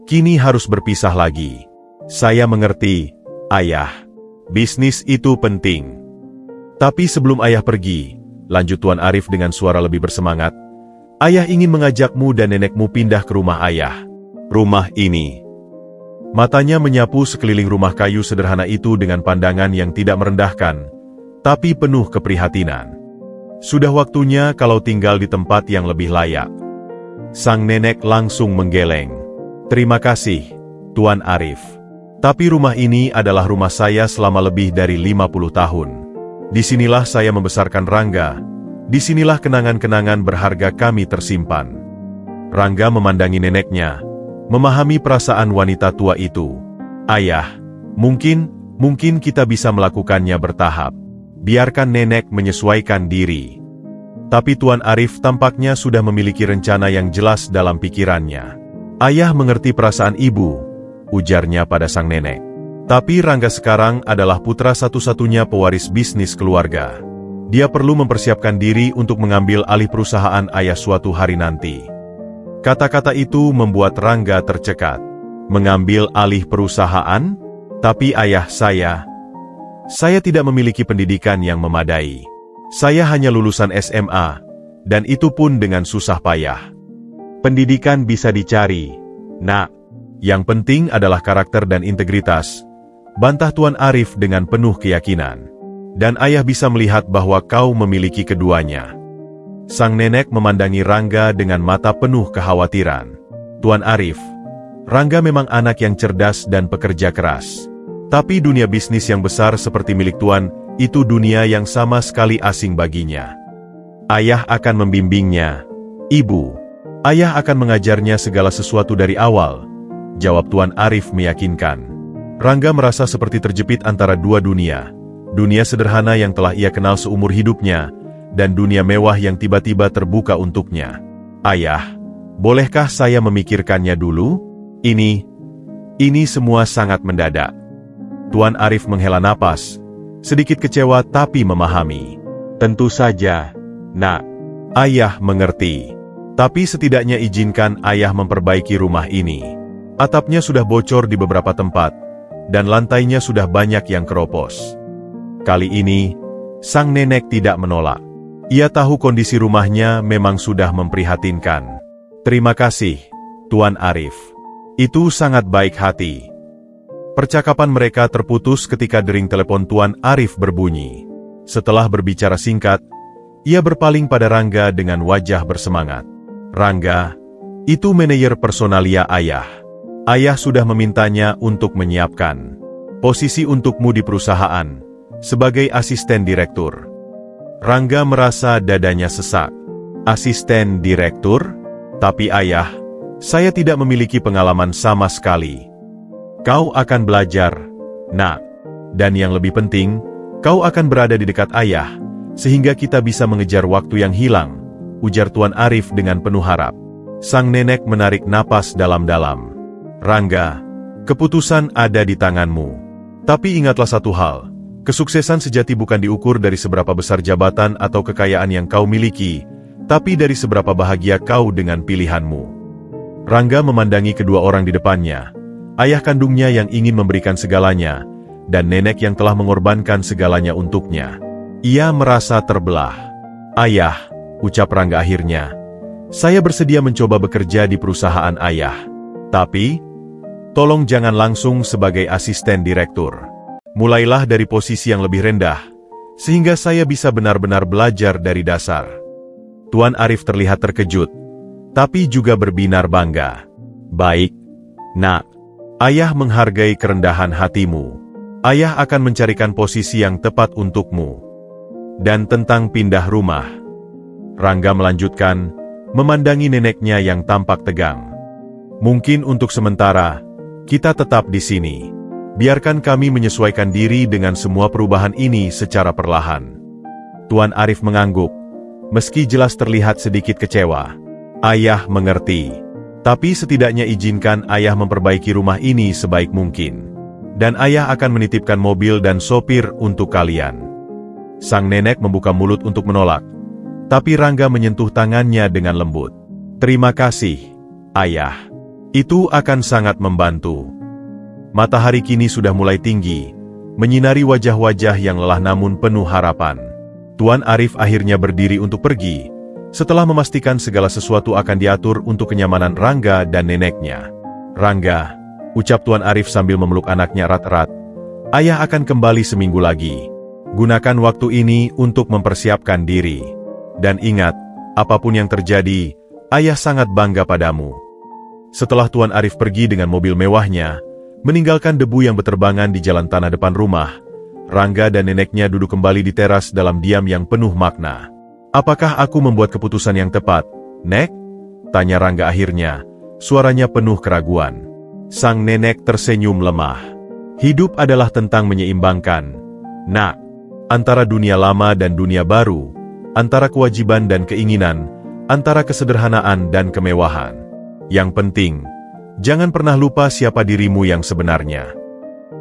kini harus berpisah lagi. Saya mengerti, ayah. Bisnis itu penting. Tapi sebelum ayah pergi, lanjut Tuan Arif dengan suara lebih bersemangat, ayah ingin mengajakmu dan nenekmu pindah ke rumah ayah. Rumah ini. Matanya menyapu sekeliling rumah kayu sederhana itu dengan pandangan yang tidak merendahkan, tapi penuh keprihatinan. Sudah waktunya kalau tinggal di tempat yang lebih layak. Sang nenek langsung menggeleng. Terima kasih, Tuan Arif. Tapi rumah ini adalah rumah saya selama lebih dari 50 tahun. Disinilah saya membesarkan Rangga. Disinilah kenangan-kenangan berharga kami tersimpan. Rangga memandangi neneknya, memahami perasaan wanita tua itu. Ayah, mungkin kita bisa melakukannya bertahap. Biarkan nenek menyesuaikan diri. Tapi Tuan Arif tampaknya sudah memiliki rencana yang jelas dalam pikirannya. Ayah mengerti perasaan ibu, ujarnya pada sang nenek. Tapi Rangga sekarang adalah putra satu-satunya pewaris bisnis keluarga. Dia perlu mempersiapkan diri untuk mengambil alih perusahaan ayah suatu hari nanti. Kata-kata itu membuat Rangga tercekat. Mengambil alih perusahaan? Tapi ayah saya tidak memiliki pendidikan yang memadai. Saya hanya lulusan SMA, dan itu pun dengan susah payah. Pendidikan bisa dicari, Nak. Yang penting adalah karakter dan integritas, bantah Tuan Arif dengan penuh keyakinan. Dan ayah bisa melihat bahwa kau memiliki keduanya. Sang nenek memandangi Rangga dengan mata penuh kekhawatiran. Tuan Arif, Rangga memang anak yang cerdas dan pekerja keras. Tapi dunia bisnis yang besar seperti milik Tuan itu dunia yang sama sekali asing baginya. Ayah akan membimbingnya. Ibu, ayah akan mengajarnya segala sesuatu dari awal, jawab Tuan Arif meyakinkan. Rangga merasa seperti terjepit antara dua dunia. Dunia sederhana yang telah ia kenal seumur hidupnya, dan dunia mewah yang tiba-tiba terbuka untuknya. Ayah, bolehkah saya memikirkannya dulu? Ini semua sangat mendadak. Tuan Arif menghela napas, sedikit kecewa tapi memahami. Tentu saja, Nak. Ayah mengerti. Tapi setidaknya izinkan ayah memperbaiki rumah ini. Atapnya sudah bocor di beberapa tempat, dan lantainya sudah banyak yang keropos. Kali ini, sang nenek tidak menolak. Ia tahu kondisi rumahnya memang sudah memprihatinkan. Terima kasih, Tuan Arif. Itu sangat baik hati. Percakapan mereka terputus ketika dering telepon Tuan Arif berbunyi. Setelah berbicara singkat, ia berpaling pada Rangga dengan wajah bersemangat. Rangga, itu manajer personalia ayah. Ayah sudah memintanya untuk menyiapkan posisi untukmu di perusahaan, sebagai asisten direktur. Rangga merasa dadanya sesak. Asisten direktur? Tapi ayah, saya tidak memiliki pengalaman sama sekali. Kau akan belajar, Nak. Dan yang lebih penting, kau akan berada di dekat ayah, sehingga kita bisa mengejar waktu yang hilang, ujar Tuan Arif dengan penuh harap. Sang nenek menarik napas dalam-dalam. Rangga, keputusan ada di tanganmu. Tapi ingatlah satu hal, kesuksesan sejati bukan diukur dari seberapa besar jabatan atau kekayaan yang kau miliki, tapi dari seberapa bahagia kau dengan pilihanmu. Rangga memandangi kedua orang di depannya, ayah kandungnya yang ingin memberikan segalanya, dan nenek yang telah mengorbankan segalanya untuknya. Ia merasa terbelah. Ayah, ucap Rangga akhirnya, saya bersedia mencoba bekerja di perusahaan ayah. Tapi, tolong jangan langsung sebagai asisten direktur. Mulailah dari posisi yang lebih rendah, sehingga saya bisa benar-benar belajar dari dasar. Tuan Arif terlihat terkejut, tapi juga berbinar bangga. Baik, Nak. Ayah menghargai kerendahan hatimu. Ayah akan mencarikan posisi yang tepat untukmu. Dan tentang pindah rumah, Rangga melanjutkan, memandangi neneknya yang tampak tegang. Mungkin untuk sementara, kita tetap di sini. Biarkan kami menyesuaikan diri dengan semua perubahan ini secara perlahan. Tuan Arif mengangguk, meski jelas terlihat sedikit kecewa. Ayah mengerti. Tapi setidaknya izinkan ayah memperbaiki rumah ini sebaik mungkin. Dan ayah akan menitipkan mobil dan sopir untuk kalian. Sang nenek membuka mulut untuk menolak, tapi Rangga menyentuh tangannya dengan lembut. Terima kasih, ayah. Itu akan sangat membantu. Matahari kini sudah mulai tinggi, menyinari wajah-wajah yang lelah namun penuh harapan. Tuan Arif akhirnya berdiri untuk pergi, setelah memastikan segala sesuatu akan diatur untuk kenyamanan Rangga dan neneknya. Rangga, ucap Tuan Arif sambil memeluk anaknya erat-erat, ayah akan kembali seminggu lagi. Gunakan waktu ini untuk mempersiapkan diri. Dan ingat, apapun yang terjadi, ayah sangat bangga padamu. Setelah Tuan Arif pergi dengan mobil mewahnya, meninggalkan debu yang berterbangan di jalan tanah depan rumah, Rangga dan neneknya duduk kembali di teras dalam diam yang penuh makna. Apakah aku membuat keputusan yang tepat, Nek? Tanya Rangga akhirnya, suaranya penuh keraguan. Sang nenek tersenyum lemah. Hidup adalah tentang menyeimbangkan, Nak. Antara dunia lama dan dunia baru, antara kewajiban dan keinginan, antara kesederhanaan dan kemewahan. Yang penting, jangan pernah lupa siapa dirimu yang sebenarnya.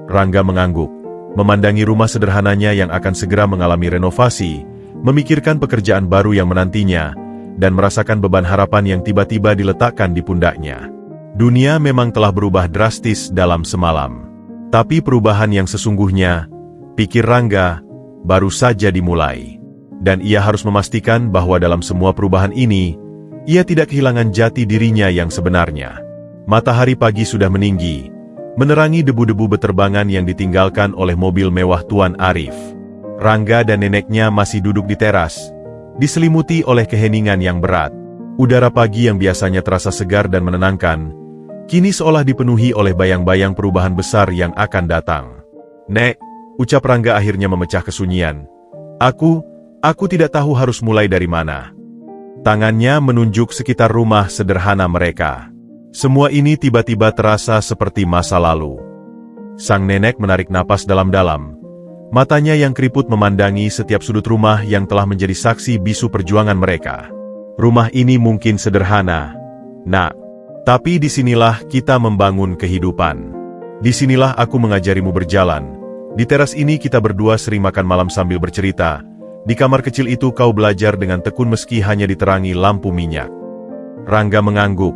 Rangga mengangguk, memandangi rumah sederhananya yang akan segera mengalami renovasi, memikirkan pekerjaan baru yang menantinya, dan merasakan beban harapan yang tiba-tiba diletakkan di pundaknya. Dunia memang telah berubah drastis dalam semalam. Tapi perubahan yang sesungguhnya, pikir Rangga, baru saja dimulai. Dan ia harus memastikan bahwa dalam semua perubahan ini, ia tidak kehilangan jati dirinya yang sebenarnya. Matahari pagi sudah meninggi, menerangi debu-debu beterbangan yang ditinggalkan oleh mobil mewah Tuan Arif. Rangga dan neneknya masih duduk di teras, diselimuti oleh keheningan yang berat. Udara pagi yang biasanya terasa segar dan menenangkan, kini seolah dipenuhi oleh bayang-bayang perubahan besar yang akan datang. Nek, Ucap Rangga akhirnya memecah kesunyian. Aku tidak tahu harus mulai dari mana. Tangannya menunjuk sekitar rumah sederhana mereka. Semua ini tiba-tiba terasa seperti masa lalu. Sang nenek menarik napas dalam-dalam. Matanya yang keriput memandangi setiap sudut rumah yang telah menjadi saksi bisu perjuangan mereka. Rumah ini mungkin sederhana, Nak. Tapi disinilah kita membangun kehidupan. Disinilah aku mengajarimu berjalan. Di teras ini kita berdua sering makan malam sambil bercerita. Di kamar kecil itu kau belajar dengan tekun meski hanya diterangi lampu minyak. Rangga mengangguk.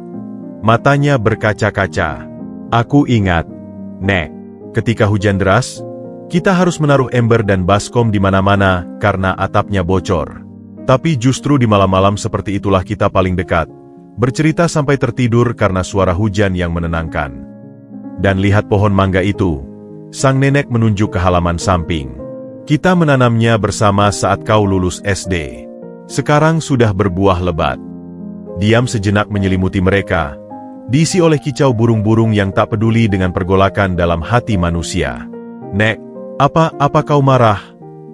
Matanya berkaca-kaca. Aku ingat, Nek. Ketika hujan deras, kita harus menaruh ember dan baskom di mana-mana karena atapnya bocor. Tapi justru di malam-malam seperti itulah kita paling dekat. Bercerita sampai tertidur karena suara hujan yang menenangkan. Dan lihat pohon mangga itu. Sang nenek menunjuk ke halaman samping. Kita menanamnya bersama saat kau lulus SD. Sekarang sudah berbuah lebat. Diam sejenak menyelimuti mereka. Diisi oleh kicau burung-burung yang tak peduli dengan pergolakan dalam hati manusia. Nek, apa kau marah?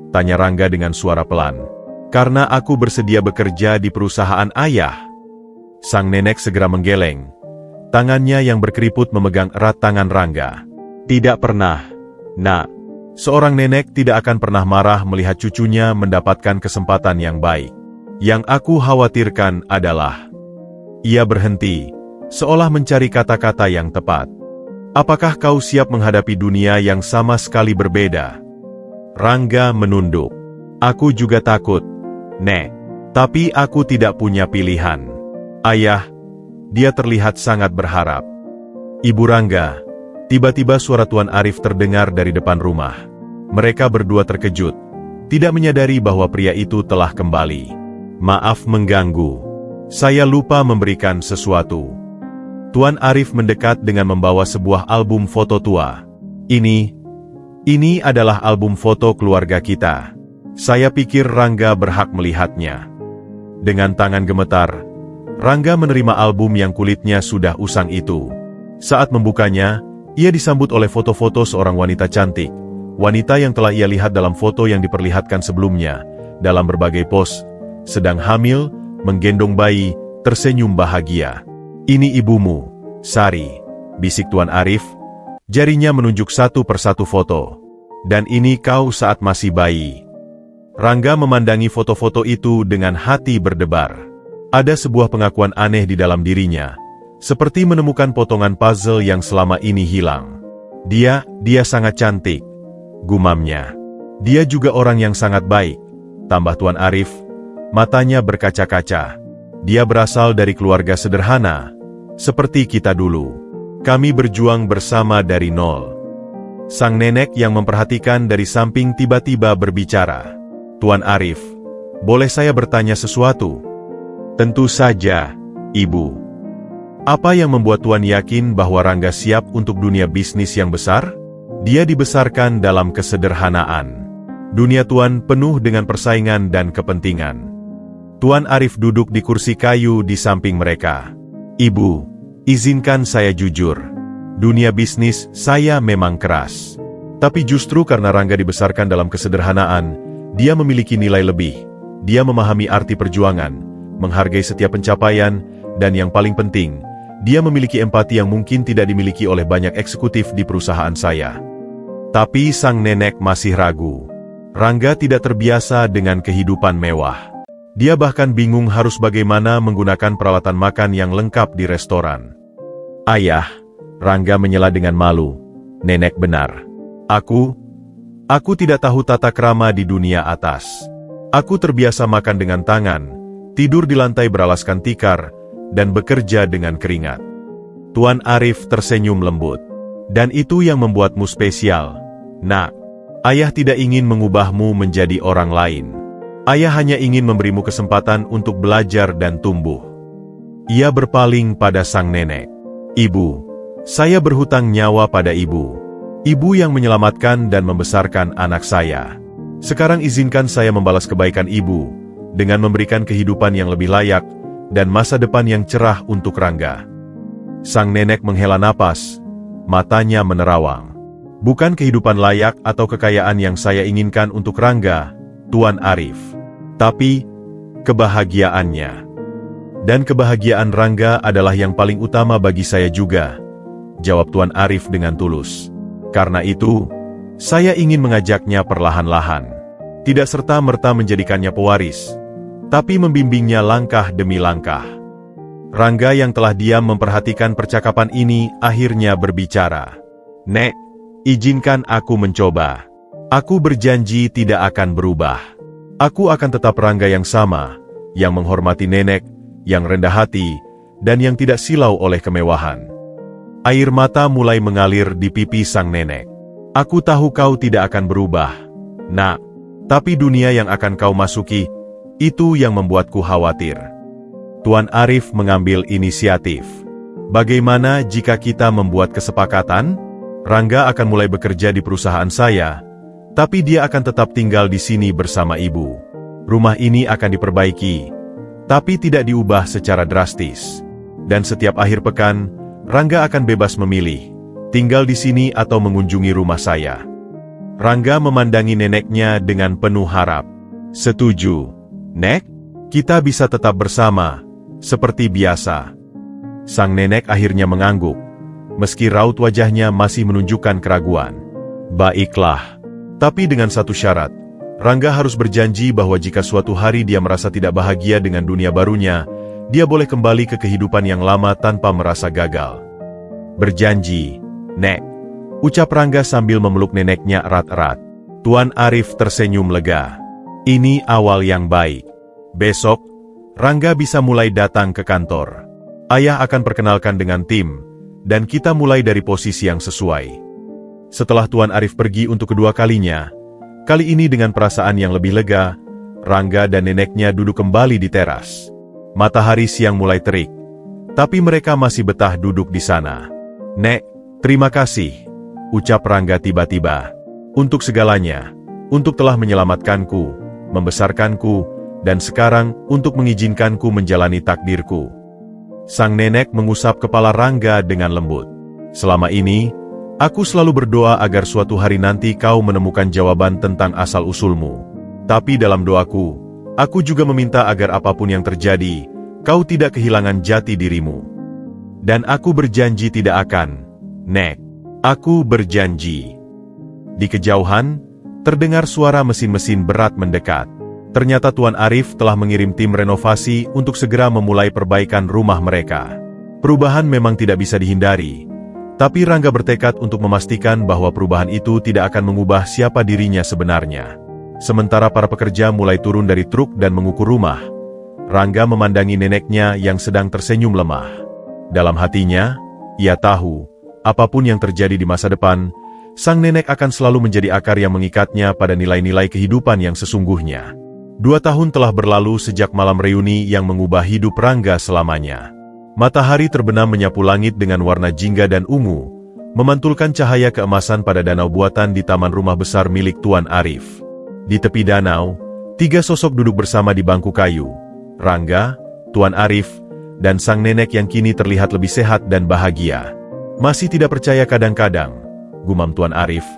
Tanya Rangga dengan suara pelan. Karena aku bersedia bekerja di perusahaan ayah. Sang nenek segera menggeleng. Tangannya yang berkeriput memegang erat tangan Rangga. Tidak pernah, Nak. Seorang nenek tidak akan pernah marah melihat cucunya mendapatkan kesempatan yang baik. Yang aku khawatirkan adalah... Ia berhenti, seolah mencari kata-kata yang tepat. Apakah kau siap menghadapi dunia yang sama sekali berbeda? Rangga menunduk. Aku juga takut, Nek. Tapi aku tidak punya pilihan. Ayah, dia terlihat sangat berharap. Ibu Rangga, tiba-tiba suara Tuan Arif terdengar dari depan rumah. Mereka berdua terkejut, tidak menyadari bahwa pria itu telah kembali. Maaf mengganggu. Saya lupa memberikan sesuatu. Tuan Arif mendekat dengan membawa sebuah album foto tua. Ini adalah album foto keluarga kita. Saya pikir Rangga berhak melihatnya. Dengan tangan gemetar, Rangga menerima album yang kulitnya sudah usang itu. Saat membukanya, ia disambut oleh foto-foto seorang wanita cantik. Wanita yang telah ia lihat dalam foto yang diperlihatkan sebelumnya, dalam berbagai pos, sedang hamil, menggendong bayi, tersenyum bahagia. Ini ibumu, Sari, bisik Tuan Arif. Jarinya menunjuk satu persatu foto. Dan ini kau saat masih bayi. Rangga memandangi foto-foto itu dengan hati berdebar. Ada sebuah pengakuan aneh di dalam dirinya, seperti menemukan potongan puzzle yang selama ini hilang. Dia sangat cantik, gumamnya. Dia juga orang yang sangat baik, tambah Tuan Arif, matanya berkaca-kaca. Dia berasal dari keluarga sederhana, seperti kita dulu. Kami berjuang bersama dari nol. Sang nenek yang memperhatikan dari samping tiba-tiba berbicara. Tuan Arif, boleh saya bertanya sesuatu? Tentu saja, Ibu. Apa yang membuat Tuan yakin bahwa Rangga siap untuk dunia bisnis yang besar? Dia dibesarkan dalam kesederhanaan. Dunia Tuan penuh dengan persaingan dan kepentingan. Tuan Arif duduk di kursi kayu di samping mereka. Ibu, izinkan saya jujur. Dunia bisnis saya memang keras. Tapi justru karena Rangga dibesarkan dalam kesederhanaan, dia memiliki nilai lebih. Dia memahami arti perjuangan, menghargai setiap pencapaian, dan yang paling penting, dia memiliki empati yang mungkin tidak dimiliki oleh banyak eksekutif di perusahaan saya. Tapi sang nenek masih ragu. Rangga tidak terbiasa dengan kehidupan mewah. Dia bahkan bingung harus bagaimana menggunakan peralatan makan yang lengkap di restoran. Ayah, Rangga menyela dengan malu. Nenek benar. Aku tidak tahu tata krama di dunia atas. Aku terbiasa makan dengan tangan, tidur di lantai beralaskan tikar, dan bekerja dengan keringat. Tuan Arif tersenyum lembut. Dan itu yang membuatmu spesial, Nak. Ayah tidak ingin mengubahmu menjadi orang lain. Ayah hanya ingin memberimu kesempatan untuk belajar dan tumbuh. Ia berpaling pada sang nenek. Ibu, saya berhutang nyawa pada ibu. Ibu yang menyelamatkan dan membesarkan anak saya. Sekarang izinkan saya membalas kebaikan ibu, dengan memberikan kehidupan yang lebih layak, dan masa depan yang cerah untuk Rangga. Sang nenek menghela napas, matanya menerawang. Bukan kehidupan layak atau kekayaan yang saya inginkan untuk Rangga, Tuan Arif. Tapi, kebahagiaannya. Dan kebahagiaan Rangga adalah yang paling utama bagi saya juga, jawab Tuan Arif dengan tulus. Karena itu, saya ingin mengajaknya perlahan-lahan. Tidak serta-merta menjadikannya pewaris, tapi membimbingnya langkah demi langkah. Rangga yang telah diam memperhatikan percakapan ini akhirnya berbicara. Nek, izinkan aku mencoba. Aku berjanji tidak akan berubah. Aku akan tetap Rangga yang sama, yang menghormati nenek, yang rendah hati, dan yang tidak silau oleh kemewahan. Air mata mulai mengalir di pipi sang nenek. Aku tahu kau tidak akan berubah, Nak. Tapi dunia yang akan kau masuki, itu yang membuatku khawatir. Tuan Arif mengambil inisiatif. Bagaimana jika kita membuat kesepakatan? Rangga akan mulai bekerja di perusahaan saya, tapi dia akan tetap tinggal di sini bersama ibu. Rumah ini akan diperbaiki, tapi tidak diubah secara drastis. Dan setiap akhir pekan, Rangga akan bebas memilih, tinggal di sini atau mengunjungi rumah saya. Rangga memandangi neneknya dengan penuh harap. Setuju, Nek? Kita bisa tetap bersama, seperti biasa. Sang nenek akhirnya mengangguk, meski raut wajahnya masih menunjukkan keraguan. Baiklah, tapi dengan satu syarat. Rangga harus berjanji bahwa jika suatu hari dia merasa tidak bahagia dengan dunia barunya, dia boleh kembali ke kehidupan yang lama tanpa merasa gagal. Berjanji, Nek. Ucap Rangga sambil memeluk neneknya erat-erat. Tuan Arif tersenyum lega. Ini awal yang baik. Besok, Rangga bisa mulai datang ke kantor. Ayah akan perkenalkan dengan tim, dan kita mulai dari posisi yang sesuai. Setelah Tuan Arif pergi untuk kedua kalinya, kali ini dengan perasaan yang lebih lega, Rangga dan neneknya duduk kembali di teras. Matahari siang mulai terik, tapi mereka masih betah duduk di sana. Nek, terima kasih. Ucap Rangga tiba-tiba. Untuk segalanya, untuk telah menyelamatkanku, membesarkanku, dan sekarang untuk mengizinkanku menjalani takdirku. Sang nenek mengusap kepala Rangga dengan lembut. Selama ini, aku selalu berdoa agar suatu hari nanti kau menemukan jawaban tentang asal-usulmu. Tapi dalam doaku, aku juga meminta agar apapun yang terjadi, kau tidak kehilangan jati dirimu. Dan aku berjanji tidak akan, Nek. Aku berjanji. Di kejauhan, terdengar suara mesin-mesin berat mendekat. Ternyata Tuan Arif telah mengirim tim renovasi untuk segera memulai perbaikan rumah mereka. Perubahan memang tidak bisa dihindari, tapi Rangga bertekad untuk memastikan bahwa perubahan itu tidak akan mengubah siapa dirinya sebenarnya. Sementara para pekerja mulai turun dari truk dan mengukur rumah, Rangga memandangi neneknya yang sedang tersenyum lemah. Dalam hatinya, ia tahu, apapun yang terjadi di masa depan, sang nenek akan selalu menjadi akar yang mengikatnya pada nilai-nilai kehidupan yang sesungguhnya. 2 tahun telah berlalu sejak malam reuni yang mengubah hidup Rangga selamanya. Matahari terbenam menyapu langit dengan warna jingga dan ungu, memantulkan cahaya keemasan pada danau buatan di taman rumah besar milik Tuan Arif. Di tepi danau, 3 sosok duduk bersama di bangku kayu. Rangga, Tuan Arif, dan sang nenek yang kini terlihat lebih sehat dan bahagia. Masih tidak percaya kadang-kadang, gumam Tuan Arif.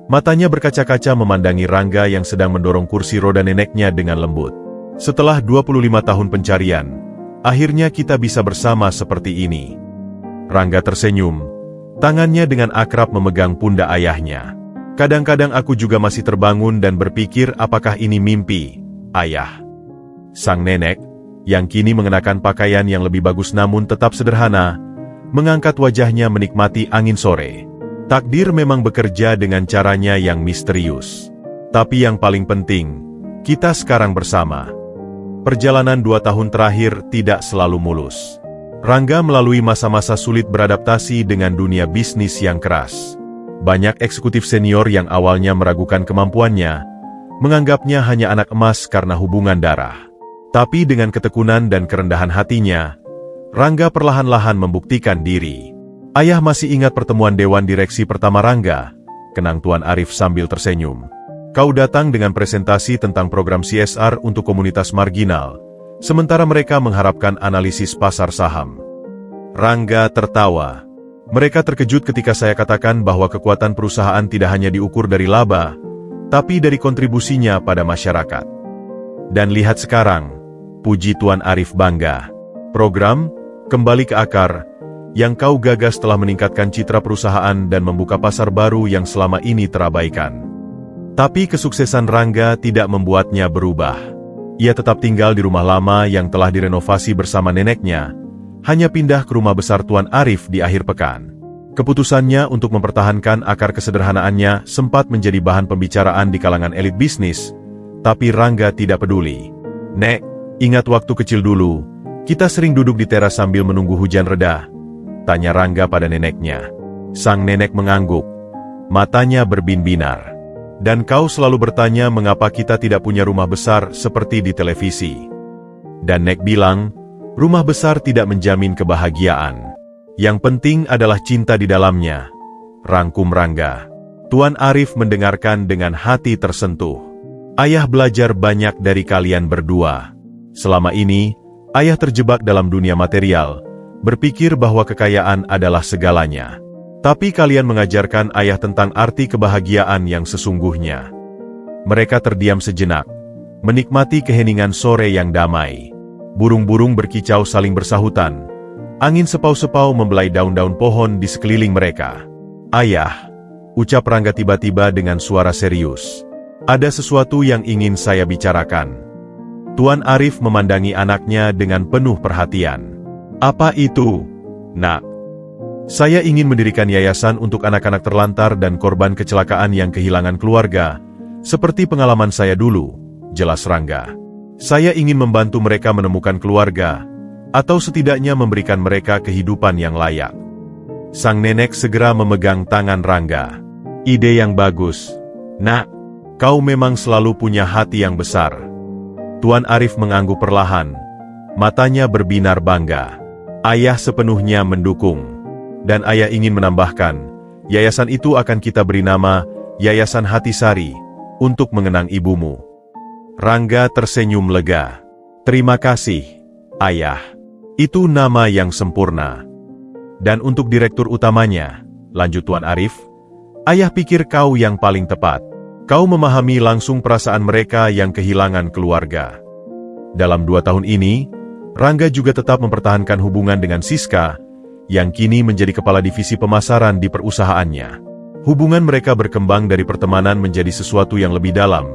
Matanya berkaca-kaca memandangi Rangga yang sedang mendorong kursi roda neneknya dengan lembut. Setelah 25 tahun pencarian, akhirnya kita bisa bersama seperti ini. Rangga tersenyum, tangannya dengan akrab memegang pundak ayahnya. Kadang-kadang aku juga masih terbangun dan berpikir apakah ini mimpi, Ayah. Sang nenek, yang kini mengenakan pakaian yang lebih bagus namun tetap sederhana, mengangkat wajahnya menikmati angin sore. Takdir memang bekerja dengan caranya yang misterius. Tapi yang paling penting, kita sekarang bersama. Perjalanan 2 tahun terakhir tidak selalu mulus. Rangga melalui masa-masa sulit beradaptasi dengan dunia bisnis yang keras. Banyak eksekutif senior yang awalnya meragukan kemampuannya, menganggapnya hanya anak emas karena hubungan darah. Tapi dengan ketekunan dan kerendahan hatinya, Rangga perlahan-lahan membuktikan diri. Ayah masih ingat pertemuan Dewan Direksi pertama Rangga, kenang Tuan Arif sambil tersenyum. Kau datang dengan presentasi tentang program CSR untuk komunitas marginal, sementara mereka mengharapkan analisis pasar saham. Rangga tertawa. Mereka terkejut ketika saya katakan bahwa kekuatan perusahaan tidak hanya diukur dari laba, tapi dari kontribusinya pada masyarakat. Dan lihat sekarang, puji Tuan Arif bangga. Program, Kembali ke Akar, yang kau gagas telah meningkatkan citra perusahaan dan membuka pasar baru yang selama ini terabaikan. Tapi kesuksesan Rangga tidak membuatnya berubah. Ia tetap tinggal di rumah lama yang telah direnovasi bersama neneknya, hanya pindah ke rumah besar Tuan Arif di akhir pekan. Keputusannya untuk mempertahankan akar kesederhanaannya sempat menjadi bahan pembicaraan di kalangan elit bisnis, tapi Rangga tidak peduli. "Nek, ingat waktu kecil dulu, kita sering duduk di teras sambil menunggu hujan reda?" tanya Rangga pada neneknya. Sang nenek mengangguk, matanya berbin-binar. "Dan kau selalu bertanya mengapa kita tidak punya rumah besar seperti di televisi." Dan Nek bilang, rumah besar tidak menjamin kebahagiaan. Yang penting adalah cinta di dalamnya, rangkum Rangga. Tuan Arif mendengarkan dengan hati tersentuh. "Ayah belajar banyak dari kalian berdua. Selama ini, ayah terjebak dalam dunia material, berpikir bahwa kekayaan adalah segalanya. Tapi kalian mengajarkan ayah tentang arti kebahagiaan yang sesungguhnya." Mereka terdiam sejenak, menikmati keheningan sore yang damai. Burung-burung berkicau saling bersahutan. Angin sepau-sepau membelai daun-daun pohon di sekeliling mereka. "Ayah," ucap Rangga tiba-tiba dengan suara serius. "Ada sesuatu yang ingin saya bicarakan." Tuan Arif memandangi anaknya dengan penuh perhatian. "Apa itu, Nak?" "Saya ingin mendirikan yayasan untuk anak-anak terlantar dan korban kecelakaan yang kehilangan keluarga, seperti pengalaman saya dulu," jelas Rangga. "Saya ingin membantu mereka menemukan keluarga, atau setidaknya memberikan mereka kehidupan yang layak." Sang nenek segera memegang tangan Rangga. "Ide yang bagus, Nak. Kau memang selalu punya hati yang besar." Tuan Arif mengangguk perlahan, matanya berbinar bangga. Ayah sepenuhnya mendukung. Dan ayah ingin menambahkan, yayasan itu akan kita beri nama Yayasan Hatisari, untuk mengenang ibumu. Rangga tersenyum lega. "Terima kasih, Ayah. Itu nama yang sempurna. Dan untuk direktur utamanya," lanjut Tuan Arif, "Ayah pikir kau yang paling tepat. Kau memahami langsung perasaan mereka yang kehilangan keluarga." Dalam 2 tahun ini, Rangga juga tetap mempertahankan hubungan dengan Siska, yang kini menjadi kepala divisi pemasaran di perusahaannya. Hubungan mereka berkembang dari pertemanan menjadi sesuatu yang lebih dalam,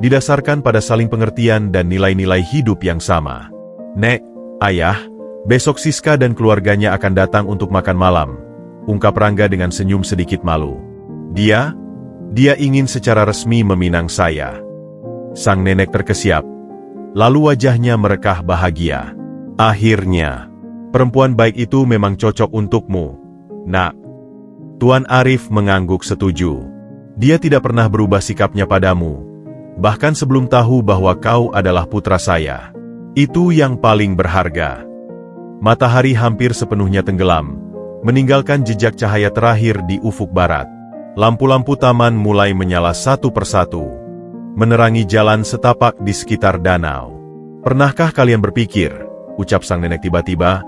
didasarkan pada saling pengertian dan nilai-nilai hidup yang sama. "Nek, Ayah, besok Siska dan keluarganya akan datang untuk makan malam," ungkap Rangga dengan senyum sedikit malu. Dia ingin secara resmi meminang saya." Sang nenek terkesiap, lalu wajahnya merekah bahagia. "Akhirnya, perempuan baik itu memang cocok untukmu, Nak." Tuan Arif mengangguk setuju. "Dia tidak pernah berubah sikapnya padamu, bahkan sebelum tahu bahwa kau adalah putra saya. Itu yang paling berharga." Matahari hampir sepenuhnya tenggelam, meninggalkan jejak cahaya terakhir di ufuk barat. Lampu-lampu taman mulai menyala satu persatu, menerangi jalan setapak di sekitar danau. "Pernahkah kalian berpikir," ucap sang nenek tiba-tiba,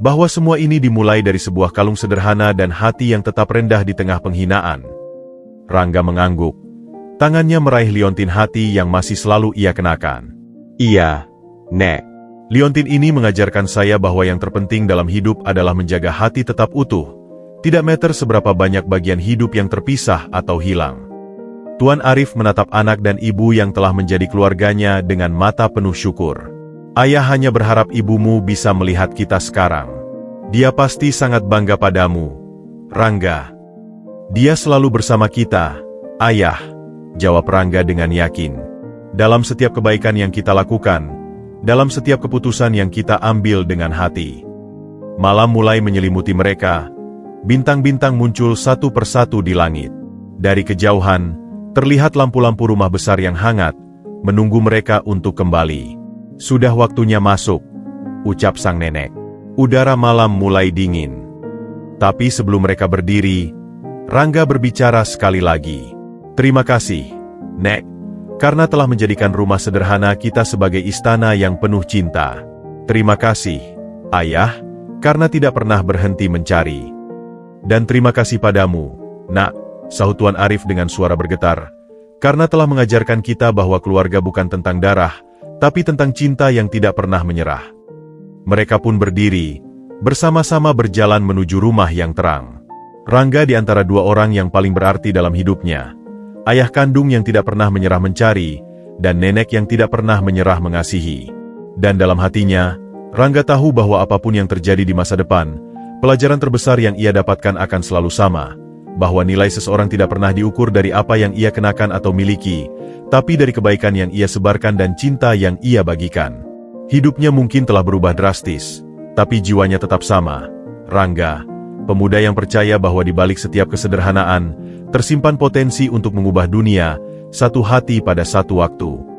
"bahwa semua ini dimulai dari sebuah kalung sederhana dan hati yang tetap rendah di tengah penghinaan?" Rangga mengangguk, tangannya meraih liontin hati yang masih selalu ia kenakan. "Iya, Nek. Liontin ini mengajarkan saya bahwa yang terpenting dalam hidup adalah menjaga hati tetap utuh, tidak matter seberapa banyak bagian hidup yang terpisah atau hilang." Tuan Arif menatap anak dan ibu yang telah menjadi keluarganya dengan mata penuh syukur. "Ayah hanya berharap ibumu bisa melihat kita sekarang. Dia pasti sangat bangga padamu, Rangga." "Dia selalu bersama kita, Ayah," jawab Rangga dengan yakin. "Dalam setiap kebaikan yang kita lakukan, dalam setiap keputusan yang kita ambil dengan hati." Malam mulai menyelimuti mereka. Bintang-bintang muncul satu persatu di langit. Dari kejauhan, terlihat lampu-lampu rumah besar yang hangat, menunggu mereka untuk kembali. "Sudah waktunya masuk," ucap sang nenek. Udara malam mulai dingin. Tapi sebelum mereka berdiri, Rangga berbicara sekali lagi. "Terima kasih, Nek, karena telah menjadikan rumah sederhana kita sebagai istana yang penuh cinta. Terima kasih, Ayah, karena tidak pernah berhenti mencari." Dan terima kasih padamu, Nak, sahut Tuan Arif dengan suara bergetar, karena telah mengajarkan kita bahwa keluarga bukan tentang darah, tapi tentang cinta yang tidak pernah menyerah. Mereka pun berdiri, bersama-sama berjalan menuju rumah yang terang. Rangga di antara dua orang yang paling berarti dalam hidupnya. Ayah kandung yang tidak pernah menyerah mencari, dan nenek yang tidak pernah menyerah mengasihi. Dan dalam hatinya, Rangga tahu bahwa apapun yang terjadi di masa depan, pelajaran terbesar yang ia dapatkan akan selalu sama, bahwa nilai seseorang tidak pernah diukur dari apa yang ia kenakan atau miliki, tapi dari kebaikan yang ia sebarkan dan cinta yang ia bagikan. Hidupnya mungkin telah berubah drastis, tapi jiwanya tetap sama. Rangga, pemuda yang percaya bahwa di balik setiap kesederhanaan, tersimpan potensi untuk mengubah dunia, satu hati pada satu waktu.